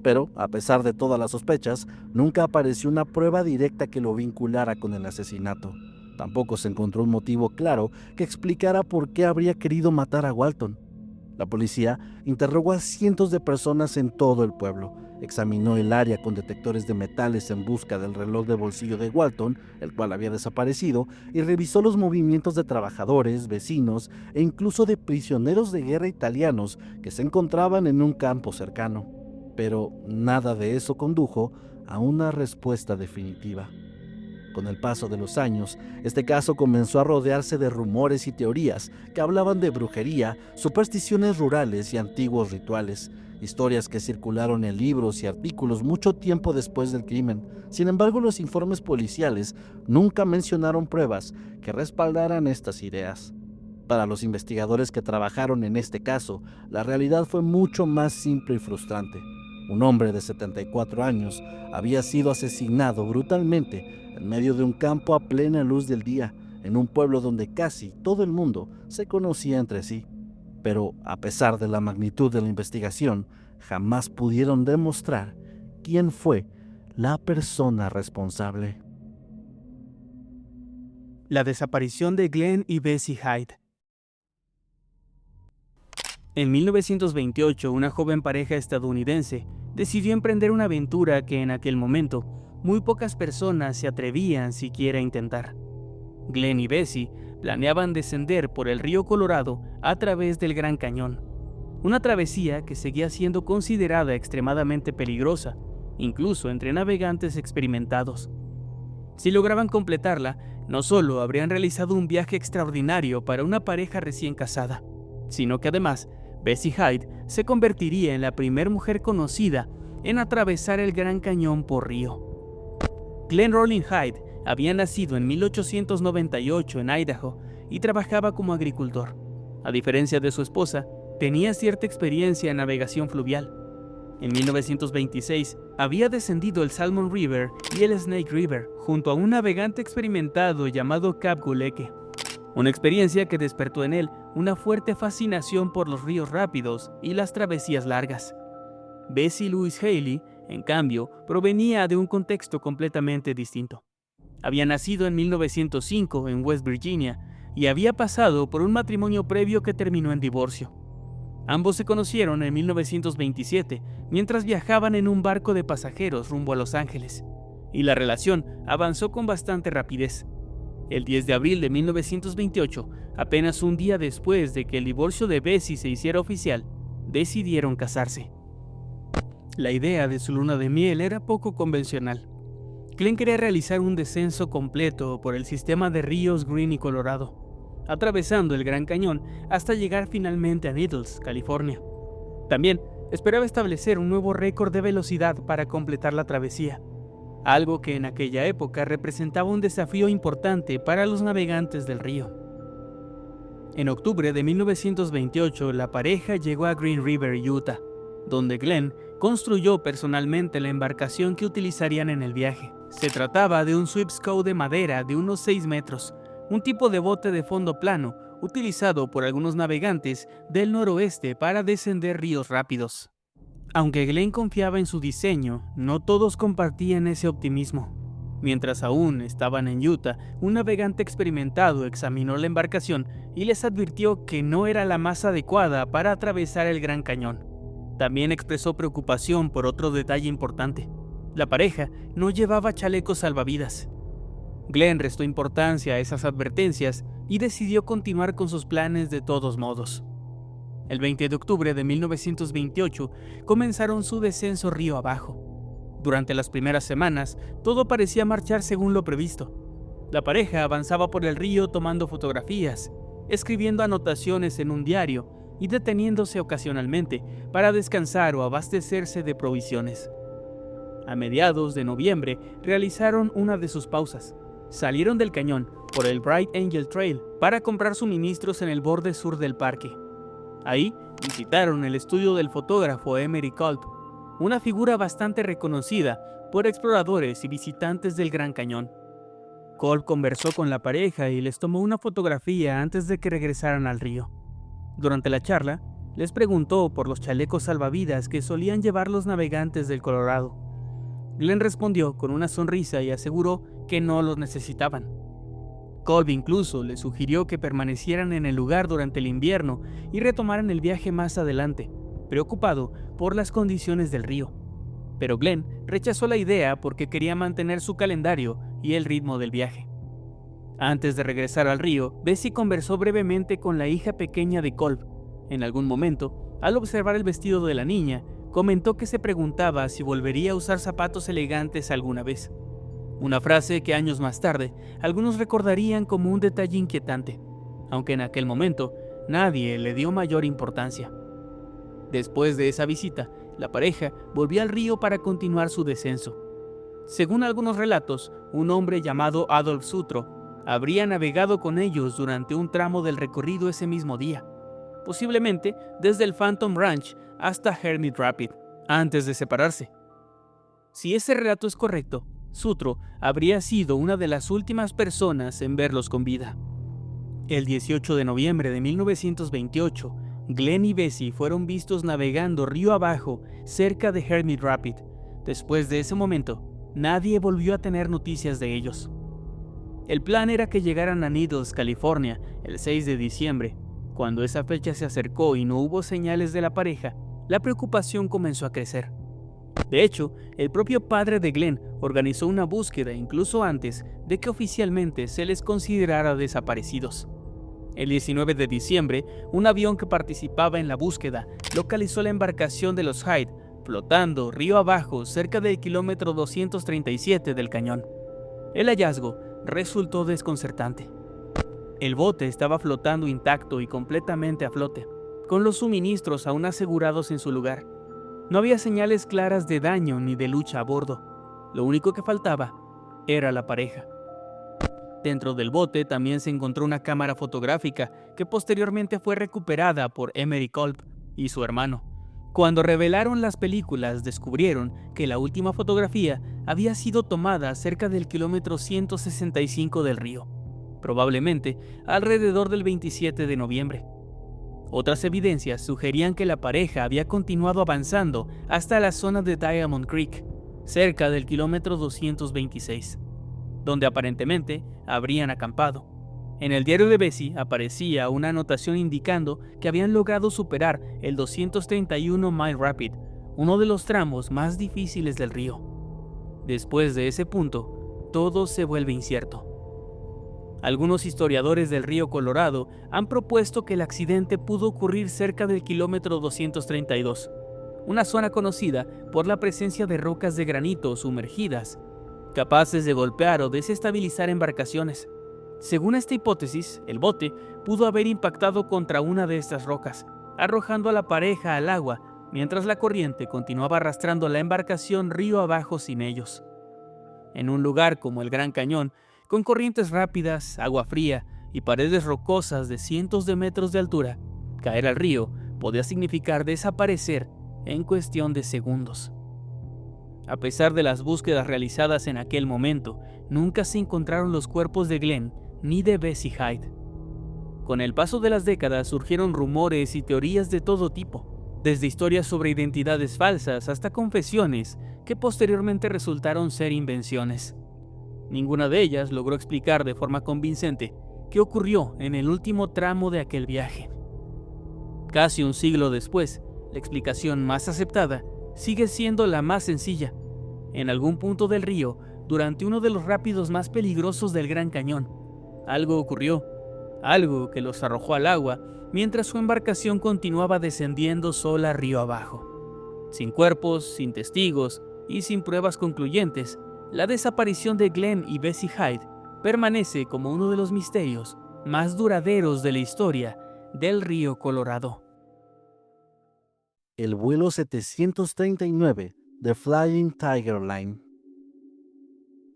Pero, a pesar de todas las sospechas, nunca apareció una prueba directa que lo vinculara con el asesinato. Tampoco se encontró un motivo claro que explicara por qué habría querido matar a Walton. La policía interrogó a cientos de personas en todo el pueblo. Examinó el área con detectores de metales en busca del reloj de bolsillo de Walton, el cual había desaparecido, y revisó los movimientos de trabajadores, vecinos e incluso de prisioneros de guerra italianos que se encontraban en un campo cercano. Pero nada de eso condujo a una respuesta definitiva. Con el paso de los años, este caso comenzó a rodearse de rumores y teorías que hablaban de brujería, supersticiones rurales y antiguos rituales, historias que circularon en libros y artículos mucho tiempo después del crimen. Sin embargo, los informes policiales nunca mencionaron pruebas que respaldaran estas ideas. Para los investigadores que trabajaron en este caso, la realidad fue mucho más simple y frustrante. Un hombre de 74 años había sido asesinado brutalmente en medio de un campo a plena luz del día, en un pueblo donde casi todo el mundo se conocía entre sí. Pero a pesar de la magnitud de la investigación, jamás pudieron demostrar quién fue la persona responsable. La desaparición de Glenn y Bessie Hyde. En 1928, una joven pareja estadounidense decidió emprender una aventura que en aquel momento muy pocas personas se atrevían siquiera a intentar. Glenn y Bessie planeaban descender por el río Colorado a través del Gran Cañón, una travesía que seguía siendo considerada extremadamente peligrosa, incluso entre navegantes experimentados. Si lograban completarla, no solo habrían realizado un viaje extraordinario para una pareja recién casada, sino que además Bessie Hyde se convertiría en la primera mujer conocida en atravesar el Gran Cañón por río. Glenn Rollin Hyde había nacido en 1898 en Idaho y trabajaba como agricultor. A diferencia de su esposa, tenía cierta experiencia en navegación fluvial. En 1926 había descendido el Salmon River y el Snake River junto a un navegante experimentado llamado Cap Guleke, una experiencia que despertó en él una fuerte fascinación por los ríos rápidos y las travesías largas. Bessie Louise Haley, en cambio, provenía de un contexto completamente distinto. Había nacido en 1905 en West Virginia y había pasado por un matrimonio previo que terminó en divorcio. Ambos se conocieron en 1927 mientras viajaban en un barco de pasajeros rumbo a Los Ángeles, y la relación avanzó con bastante rapidez. El 10 de abril de 1928, apenas un día después de que el divorcio de Bessie se hiciera oficial, decidieron casarse. La idea de su luna de miel era poco convencional. Glenn quería realizar un descenso completo por el sistema de ríos Green y Colorado, atravesando el Gran Cañón hasta llegar finalmente a Needles, California. También esperaba establecer un nuevo récord de velocidad para completar la travesía, algo que en aquella época representaba un desafío importante para los navegantes del río. En octubre de 1928, la pareja llegó a Green River, Utah, donde Glenn construyó personalmente la embarcación que utilizarían en el viaje. Se trataba de un Sweepscow de madera de unos 6 metros, un tipo de bote de fondo plano utilizado por algunos navegantes del noroeste para descender ríos rápidos. Aunque Glenn confiaba en su diseño, no todos compartían ese optimismo. Mientras aún estaban en Utah, un navegante experimentado examinó la embarcación y les advirtió que no era la más adecuada para atravesar el Gran Cañón. También expresó preocupación por otro detalle importante: la pareja no llevaba chalecos salvavidas. Glenn restó importancia a esas advertencias y decidió continuar con sus planes de todos modos. El 20 de octubre de 1928 comenzaron su descenso río abajo. Durante las primeras semanas, todo parecía marchar según lo previsto. La pareja avanzaba por el río tomando fotografías, escribiendo anotaciones en un diario y deteniéndose ocasionalmente para descansar o abastecerse de provisiones. A mediados de noviembre realizaron una de sus pausas. Salieron del cañón por el Bright Angel Trail para comprar suministros en el borde sur del parque. Ahí visitaron el estudio del fotógrafo Emery Culp, una figura bastante reconocida por exploradores y visitantes del Gran Cañón. Culp conversó con la pareja y les tomó una fotografía antes de que regresaran al río. Durante la charla, les preguntó por los chalecos salvavidas que solían llevar los navegantes del Colorado. Glenn respondió con una sonrisa y aseguró que no los necesitaban. Culp incluso les sugirió que permanecieran en el lugar durante el invierno y retomaran el viaje más adelante, preocupado por las condiciones del río. Pero Glenn rechazó la idea porque quería mantener su calendario y el ritmo del viaje. Antes de regresar al río, Bessie conversó brevemente con la hija pequeña de Culp. En algún momento, al observar el vestido de la niña, comentó que se preguntaba si volvería a usar zapatos elegantes alguna vez. Una frase que años más tarde, algunos recordarían como un detalle inquietante, aunque en aquel momento nadie le dio mayor importancia. Después de esa visita, la pareja volvió al río para continuar su descenso. Según algunos relatos, un hombre llamado Adolf Sutro habría navegado con ellos durante un tramo del recorrido ese mismo día, posiblemente desde el Phantom Ranch hasta Hermit Rapid, antes de separarse. Si ese relato es correcto, Sutro habría sido una de las últimas personas en verlos con vida. El 18 de noviembre de 1928, Glenn y Bessie fueron vistos navegando río abajo cerca de Hermit Rapid. Después de ese momento, nadie volvió a tener noticias de ellos. El plan era que llegaran a Needles, California, el 6 de diciembre. Cuando esa fecha se acercó y no hubo señales de la pareja, la preocupación comenzó a crecer. De hecho, el propio padre de Glenn organizó una búsqueda incluso antes de que oficialmente se les considerara desaparecidos. El 19 de diciembre, un avión que participaba en la búsqueda localizó la embarcación de los Hyde flotando río abajo cerca del kilómetro 237 del cañón. El hallazgo resultó desconcertante. El bote estaba flotando intacto y completamente a flote, con los suministros aún asegurados en su lugar. No había señales claras de daño ni de lucha a bordo. Lo único que faltaba era la pareja. Dentro del bote también se encontró una cámara fotográfica que posteriormente fue recuperada por Emery Culp y su hermano. Cuando revelaron las películas, descubrieron que la última fotografía había sido tomada cerca del kilómetro 165 del río, probablemente alrededor del 27 de noviembre. Otras evidencias sugerían que la pareja había continuado avanzando hasta la zona de Diamond Creek, cerca del kilómetro 226, donde aparentemente habrían acampado. En el diario de Bessie aparecía una anotación indicando que habían logrado superar el 231 Mile Rapid, uno de los tramos más difíciles del río. Después de ese punto, todo se vuelve incierto. Algunos historiadores del río Colorado han propuesto que el accidente pudo ocurrir cerca del kilómetro 232, una zona conocida por la presencia de rocas de granito sumergidas, capaces de golpear o desestabilizar embarcaciones. Según esta hipótesis, el bote pudo haber impactado contra una de estas rocas, arrojando a la pareja al agua, mientras la corriente continuaba arrastrando la embarcación río abajo sin ellos. En un lugar como el Gran Cañón, con corrientes rápidas, agua fría y paredes rocosas de cientos de metros de altura, caer al río podía significar desaparecer en cuestión de segundos. A pesar de las búsquedas realizadas en aquel momento, nunca se encontraron los cuerpos de Glenn ni de Bessie Hyde. Con el paso de las décadas surgieron rumores y teorías de todo tipo, desde historias sobre identidades falsas hasta confesiones que posteriormente resultaron ser invenciones. Ninguna de ellas logró explicar de forma convincente qué ocurrió en el último tramo de aquel viaje. Casi un siglo después, la explicación más aceptada sigue siendo la más sencilla. En algún punto del río, durante uno de los rápidos más peligrosos del Gran Cañón, algo ocurrió, algo que los arrojó al agua mientras su embarcación continuaba descendiendo sola río abajo. Sin cuerpos, sin testigos y sin pruebas concluyentes, la desaparición de Glenn y Bessie Hyde permanece como uno de los misterios más duraderos de la historia del río Colorado. El vuelo 739 de Flying Tiger Line.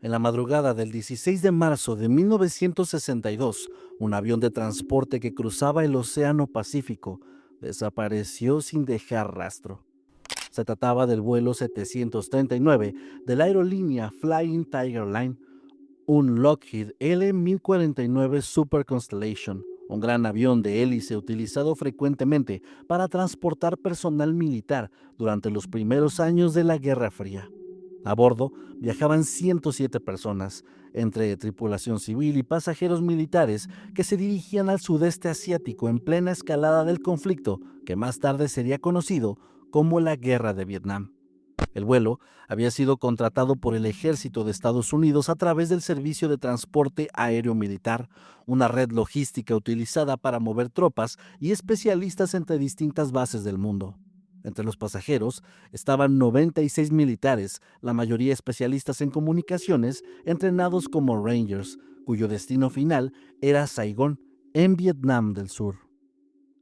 En la madrugada del 16 de marzo de 1962, un avión de transporte que cruzaba el Océano Pacífico desapareció sin dejar rastro. Se trataba del vuelo 739 de la aerolínea Flying Tiger Line, un Lockheed L-1049 Super Constellation, un gran avión de hélice utilizado frecuentemente para transportar personal militar durante los primeros años de la Guerra Fría. A bordo viajaban 107 personas, entre tripulación civil y pasajeros militares que se dirigían al sudeste asiático en plena escalada del conflicto que más tarde sería conocido como la Guerra de Vietnam. El vuelo había sido contratado por el Ejército de Estados Unidos a través del Servicio de Transporte Aéreo Militar, una red logística utilizada para mover tropas y especialistas entre distintas bases del mundo. Entre los pasajeros estaban 96 militares, la mayoría especialistas en comunicaciones, entrenados como Rangers, cuyo destino final era Saigón, en Vietnam del Sur.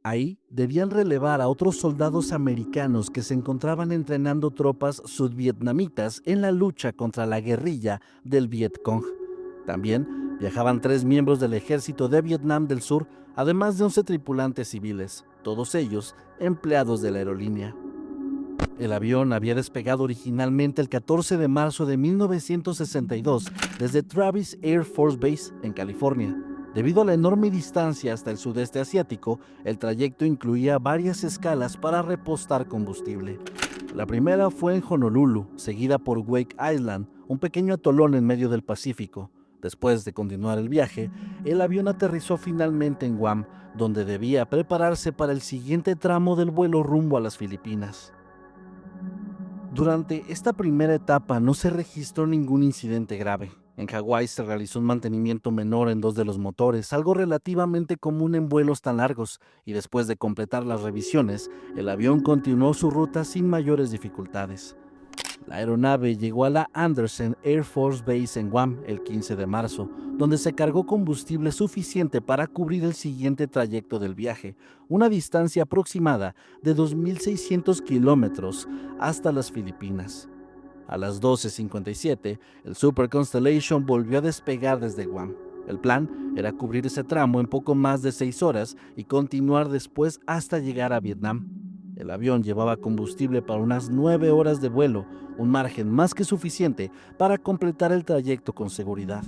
Ahí debían relevar a otros soldados americanos que se encontraban entrenando tropas sudvietnamitas en la lucha contra la guerrilla del Vietcong. También viajaban 3 miembros del ejército de Vietnam del Sur, además de 11 tripulantes civiles, todos ellos empleados de la aerolínea. El avión había despegado originalmente el 14 de marzo de 1962 desde Travis Air Force Base, en California. Debido a la enorme distancia hasta el sudeste asiático, el trayecto incluía varias escalas para repostar combustible. La primera fue en Honolulu, seguida por Wake Island, un pequeño atolón en medio del Pacífico. Después de continuar el viaje, el avión aterrizó finalmente en Guam, donde debía prepararse para el siguiente tramo del vuelo rumbo a las Filipinas. Durante esta primera etapa no se registró ningún incidente grave. En Hawái se realizó un mantenimiento menor en 2 de los motores, algo relativamente común en vuelos tan largos, y después de completar las revisiones, el avión continuó su ruta sin mayores dificultades. La aeronave llegó a la Andersen Air Force Base en Guam el 15 de marzo, donde se cargó combustible suficiente para cubrir el siguiente trayecto del viaje, una distancia aproximada de 2.600 kilómetros hasta las Filipinas. A las 12:57, el Super Constellation volvió a despegar desde Guam. El plan era cubrir ese tramo en poco más de 6 horas y continuar después hasta llegar a Vietnam. El avión llevaba combustible para unas 9 horas de vuelo, un margen más que suficiente para completar el trayecto con seguridad.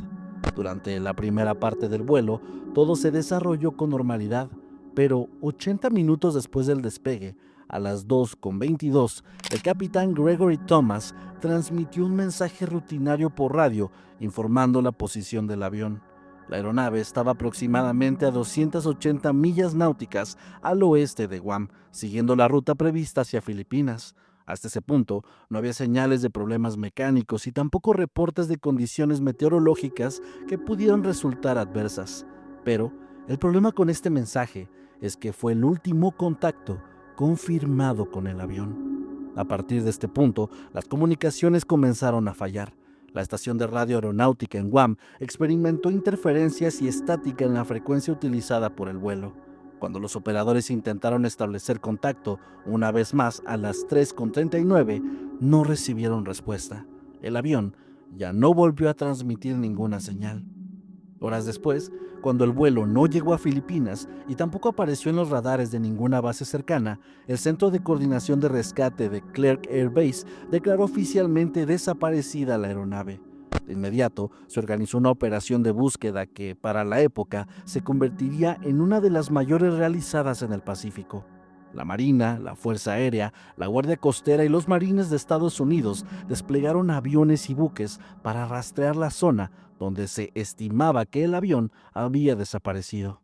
Durante la primera parte del vuelo, todo se desarrolló con normalidad, pero 80 minutos después del despegue, a las 2:22, el capitán Gregory Thomas transmitió un mensaje rutinario por radio informando la posición del avión. La aeronave estaba aproximadamente a 280 millas náuticas al oeste de Guam, siguiendo la ruta prevista hacia Filipinas. Hasta ese punto, no había señales de problemas mecánicos y tampoco reportes de condiciones meteorológicas que pudieran resultar adversas. Pero el problema con este mensaje es que fue el último contacto confirmado con el avión. A partir de este punto, las comunicaciones comenzaron a fallar. La estación de radio aeronáutica en Guam experimentó interferencias y estática en la frecuencia utilizada por el vuelo. Cuando los operadores intentaron establecer contacto una vez más a las 3:39, no recibieron respuesta. El avión ya no volvió a transmitir ninguna señal. Horas después, cuando el vuelo no llegó a Filipinas y tampoco apareció en los radares de ninguna base cercana, el Centro de Coordinación de Rescate de Clark Air Base declaró oficialmente desaparecida la aeronave. De inmediato, se organizó una operación de búsqueda que, para la época, se convertiría en una de las mayores realizadas en el Pacífico. La Marina, la Fuerza Aérea, la Guardia Costera y los Marines de Estados Unidos desplegaron aviones y buques para rastrear la zona donde se estimaba que el avión había desaparecido.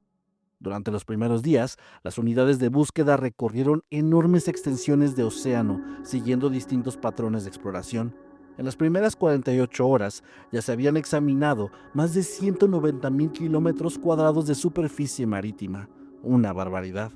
Durante los primeros días, las unidades de búsqueda recorrieron enormes extensiones de océano, siguiendo distintos patrones de exploración. En las primeras 48 horas ya se habían examinado más de 190,000 kilómetros cuadrados de superficie marítima, una barbaridad.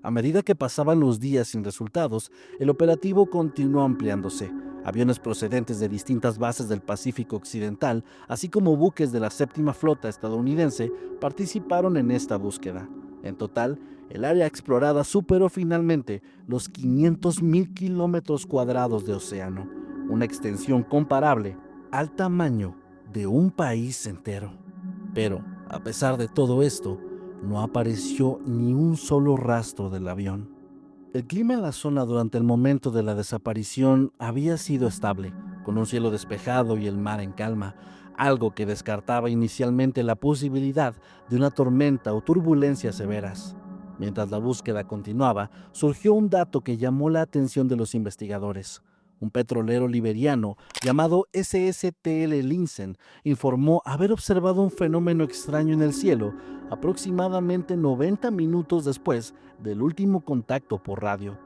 A medida que pasaban los días sin resultados, el operativo continuó ampliándose. Aviones procedentes de distintas bases del Pacífico Occidental, así como buques de la Séptima Flota estadounidense, participaron en esta búsqueda. En total, el área explorada superó finalmente los 500,000 kilómetros cuadrados de océano, una extensión comparable al tamaño de un país entero. Pero, a pesar de todo esto, no apareció ni un solo rastro del avión. El clima en la zona durante el momento de la desaparición había sido estable, con un cielo despejado y el mar en calma, algo que descartaba inicialmente la posibilidad de una tormenta o turbulencias severas. Mientras la búsqueda continuaba, surgió un dato que llamó la atención de los investigadores. Un petrolero liberiano llamado SSTL Linsen informó haber observado un fenómeno extraño en el cielo aproximadamente 90 minutos después del último contacto por radio.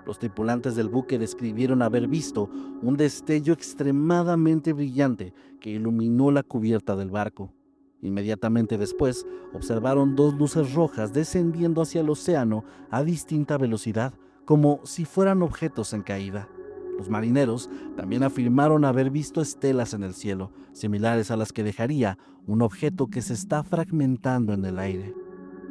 Los tripulantes del buque describieron haber visto un destello extremadamente brillante que iluminó la cubierta del barco. Inmediatamente después, observaron 2 luces rojas descendiendo hacia el océano a distinta velocidad, como si fueran objetos en caída. Los marineros también afirmaron haber visto estelas en el cielo, similares a las que dejaría un objeto que se está fragmentando en el aire.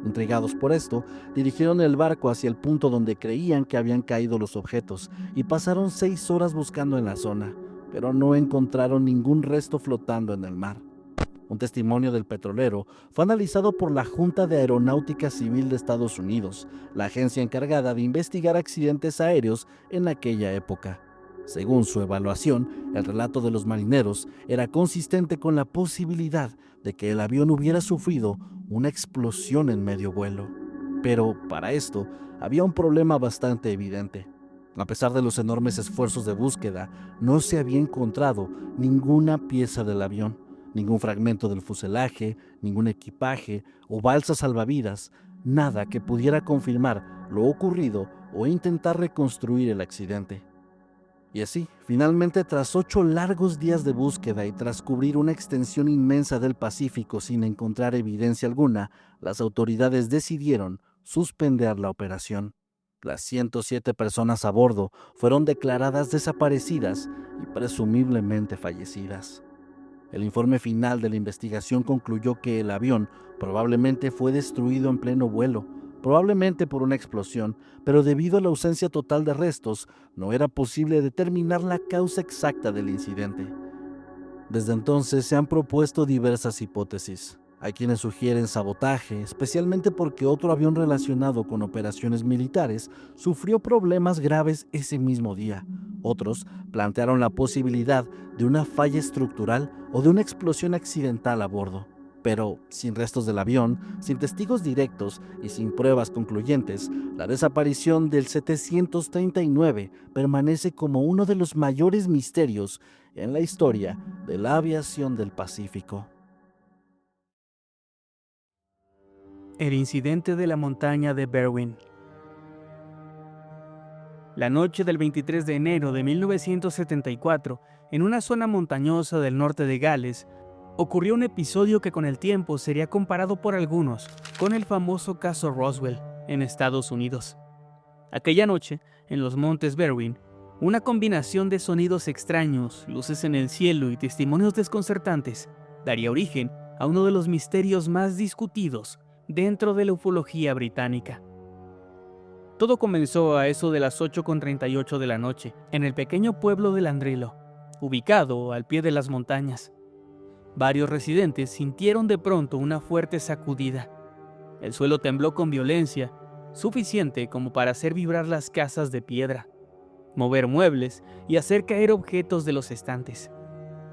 Intrigados por esto, dirigieron el barco hacia el punto donde creían que habían caído los objetos y pasaron 6 horas buscando en la zona, pero no encontraron ningún resto flotando en el mar. Un testimonio del petrolero fue analizado por la Junta de Aeronáutica Civil de Estados Unidos, la agencia encargada de investigar accidentes aéreos en aquella época. Según su evaluación, el relato de los marineros era consistente con la posibilidad de que el avión hubiera sufrido una explosión en medio vuelo. Pero para esto había un problema bastante evidente. A pesar de los enormes esfuerzos de búsqueda, no se había encontrado ninguna pieza del avión, ningún fragmento del fuselaje, ningún equipaje o balsa salvavidas, nada que pudiera confirmar lo ocurrido o intentar reconstruir el accidente. Y así, finalmente, tras 8 largos días de búsqueda y tras cubrir una extensión inmensa del Pacífico sin encontrar evidencia alguna, las autoridades decidieron suspender la operación. Las 107 personas a bordo fueron declaradas desaparecidas y presumiblemente fallecidas. El informe final de la investigación concluyó que el avión probablemente fue destruido en pleno vuelo, probablemente por una explosión, pero debido a la ausencia total de restos, no era posible determinar la causa exacta del incidente. Desde entonces se han propuesto diversas hipótesis. Hay quienes sugieren sabotaje, especialmente porque otro avión relacionado con operaciones militares sufrió problemas graves ese mismo día. Otros plantearon la posibilidad de una falla estructural o de una explosión accidental a bordo. Pero sin restos del avión, sin testigos directos y sin pruebas concluyentes, la desaparición del 739 permanece como uno de los mayores misterios en la historia de la aviación del Pacífico. El incidente de la montaña de Berwyn. La noche del 23 de enero de 1974, en una zona montañosa del norte de Gales, ocurrió un episodio que con el tiempo sería comparado por algunos con el famoso caso Roswell en Estados Unidos. Aquella noche, en los montes Berwyn, una combinación de sonidos extraños, luces en el cielo y testimonios desconcertantes daría origen a uno de los misterios más discutidos dentro de la ufología británica. Todo comenzó a eso de las 8:38 de la noche, en el pequeño pueblo de Landrillo, ubicado al pie de las montañas. Varios residentes sintieron de pronto una fuerte sacudida. El suelo tembló con violencia, suficiente como para hacer vibrar las casas de piedra, mover muebles y hacer caer objetos de los estantes.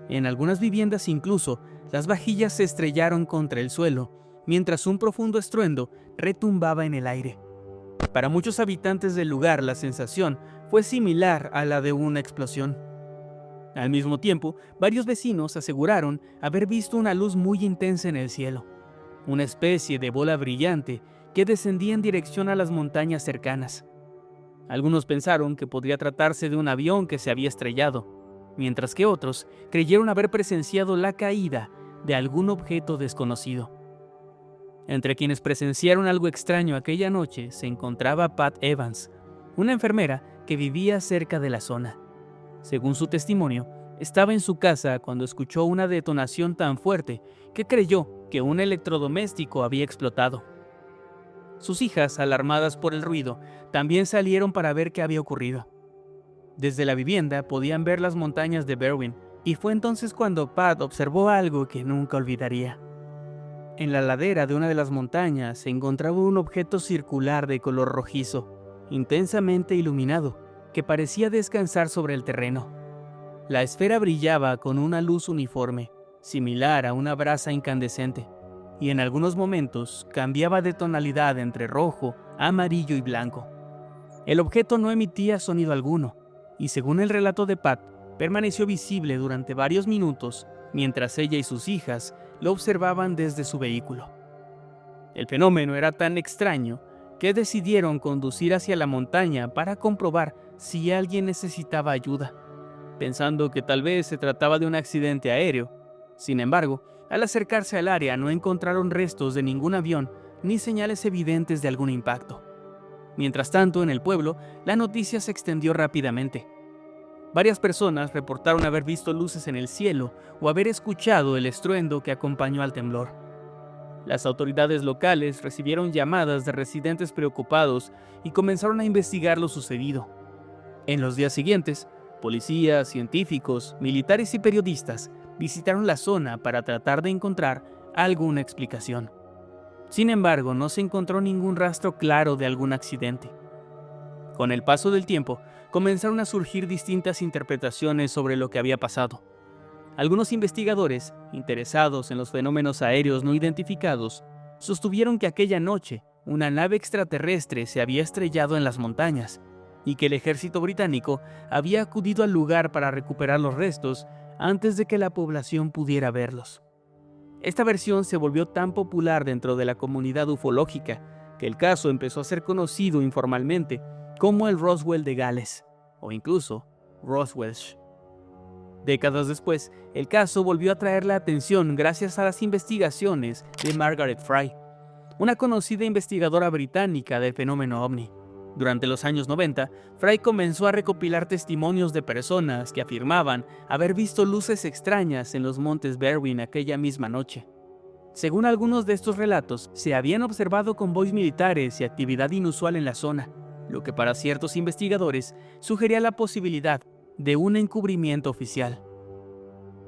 En algunas viviendas incluso, las vajillas se estrellaron contra el suelo, mientras un profundo estruendo retumbaba en el aire. Para muchos habitantes del lugar, la sensación fue similar a la de una explosión. Al mismo tiempo, varios vecinos aseguraron haber visto una luz muy intensa en el cielo, una especie de bola brillante que descendía en dirección a las montañas cercanas. Algunos pensaron que podría tratarse de un avión que se había estrellado, mientras que otros creyeron haber presenciado la caída de algún objeto desconocido. Entre quienes presenciaron algo extraño aquella noche se encontraba Pat Evans, una enfermera que vivía cerca de la zona. Según su testimonio, estaba en su casa cuando escuchó una detonación tan fuerte que creyó que un electrodoméstico había explotado. Sus hijas, alarmadas por el ruido, también salieron para ver qué había ocurrido. Desde la vivienda podían ver las montañas de Berwyn, y fue entonces cuando Pat observó algo que nunca olvidaría. En la ladera de una de las montañas se encontraba un objeto circular de color rojizo, intensamente iluminado, que parecía descansar sobre el terreno. La esfera brillaba con una luz uniforme, similar a una brasa incandescente, y en algunos momentos cambiaba de tonalidad entre rojo, amarillo y blanco. El objeto no emitía sonido alguno, y según el relato de Pat, permaneció visible durante varios minutos mientras ella y sus hijas lo observaban desde su vehículo. El fenómeno era tan extraño que decidieron conducir hacia la montaña para comprobar si alguien necesitaba ayuda, pensando que tal vez se trataba de un accidente aéreo. Sin embargo, al acercarse al área no encontraron restos de ningún avión ni señales evidentes de algún impacto. Mientras tanto, en el pueblo, la noticia se extendió rápidamente. Varias personas reportaron haber visto luces en el cielo o haber escuchado el estruendo que acompañó al temblor. Las autoridades locales recibieron llamadas de residentes preocupados y comenzaron a investigar lo sucedido. En los días siguientes, Policías, científicos, militares y periodistas visitaron la zona para tratar de encontrar alguna explicación. Sin embargo, no se encontró ningún rastro claro de algún accidente. Con el paso del tiempo, comenzaron a surgir distintas interpretaciones sobre lo que había pasado. Algunos investigadores, interesados en los fenómenos aéreos no identificados, sostuvieron que aquella noche una nave extraterrestre se había estrellado en las montañas y que el ejército británico había acudido al lugar para recuperar los restos antes de que la población pudiera verlos. Esta versión se volvió tan popular dentro de la comunidad ufológica que el caso empezó a ser conocido informalmente como el Roswell de Gales, o incluso Roswellsh. Décadas después, el caso volvió a atraer la atención gracias a las investigaciones de Margaret Fry, una conocida investigadora británica del fenómeno ovni. Durante los años 90, Fry comenzó a recopilar testimonios de personas que afirmaban haber visto luces extrañas en los montes Berwyn aquella misma noche. Según algunos de estos relatos, se habían observado convoys militares y actividad inusual en la zona, lo que para ciertos investigadores sugería la posibilidad de un encubrimiento oficial.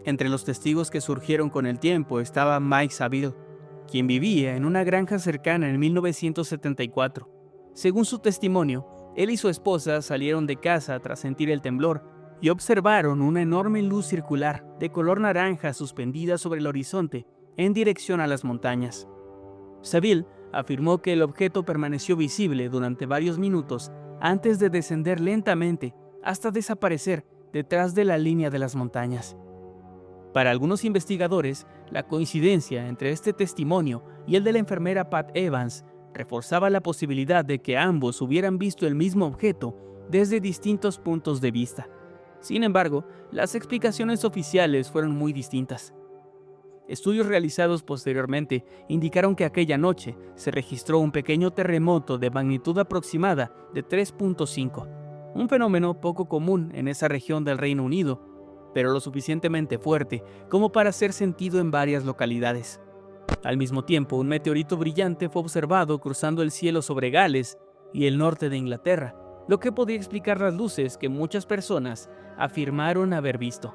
Entre los testigos que surgieron con el tiempo estaba Mike Saville, quien vivía en una granja cercana en 1974. Según su testimonio, él y su esposa salieron de casa tras sentir el temblor y observaron una enorme luz circular de color naranja suspendida sobre el horizonte en dirección a las montañas. Saville afirmó que el objeto permaneció visible durante varios minutos antes de descender lentamente hasta desaparecer detrás de la línea de las montañas. Para algunos investigadores, la coincidencia entre este testimonio y el de la enfermera Pat Evans reforzaba la posibilidad de que ambos hubieran visto el mismo objeto desde distintos puntos de vista. Sin embargo, las explicaciones oficiales fueron muy distintas. Estudios realizados posteriormente indicaron que aquella noche se registró un pequeño terremoto de magnitud aproximada de 3.5, un fenómeno poco común en esa región del Reino Unido, pero lo suficientemente fuerte como para hacer sentido en varias localidades. Al mismo tiempo, un meteorito brillante fue observado cruzando el cielo sobre Gales y el norte de Inglaterra, lo que podría explicar las luces que muchas personas afirmaron haber visto.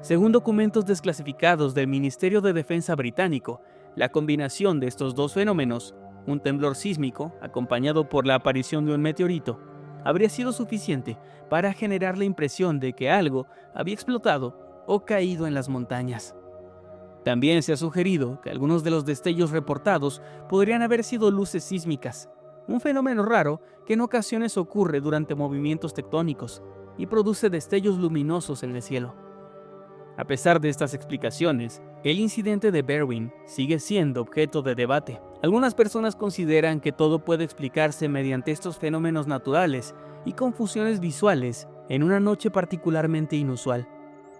Según documentos desclasificados del Ministerio de Defensa británico, la combinación de estos dos fenómenos, un temblor sísmico acompañado por la aparición de un meteorito, habría sido suficiente para generar la impresión de que algo había explotado o caído en las montañas. También se ha sugerido que algunos de los destellos reportados podrían haber sido luces sísmicas, un fenómeno raro que en ocasiones ocurre durante movimientos tectónicos y produce destellos luminosos en el cielo. A pesar de estas explicaciones, el incidente de Berwyn sigue siendo objeto de debate. Algunas personas consideran que todo puede explicarse mediante estos fenómenos naturales y confusiones visuales en una noche particularmente inusual.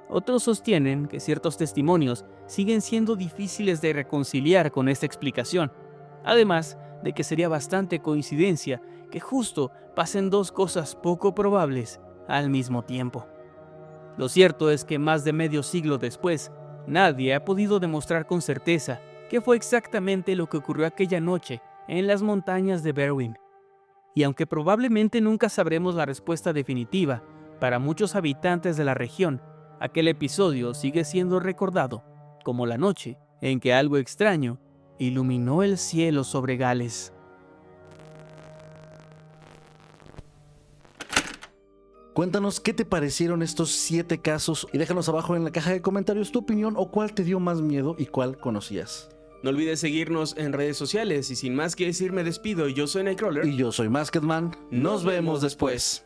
Otros sostienen que ciertos testimonios siguen siendo difíciles de reconciliar con esta explicación, además de que sería bastante coincidencia que justo pasen dos cosas poco probables al mismo tiempo. Lo cierto es que más de medio siglo después, nadie ha podido demostrar con certeza qué fue exactamente lo que ocurrió aquella noche en las montañas de Berwyn. Y aunque probablemente nunca sabremos la respuesta definitiva, para muchos habitantes de la región, aquel episodio sigue siendo recordado como la noche en que algo extraño iluminó el cielo sobre Gales. Cuéntanos qué te parecieron estos 7 casos y déjanos abajo en la caja de comentarios tu opinión o cuál te dio más miedo y cuál conocías. No olvides seguirnos en redes sociales y sin más que decir me despido. Yo soy Nightcrawler Y yo soy Maskedman. Nos vemos después.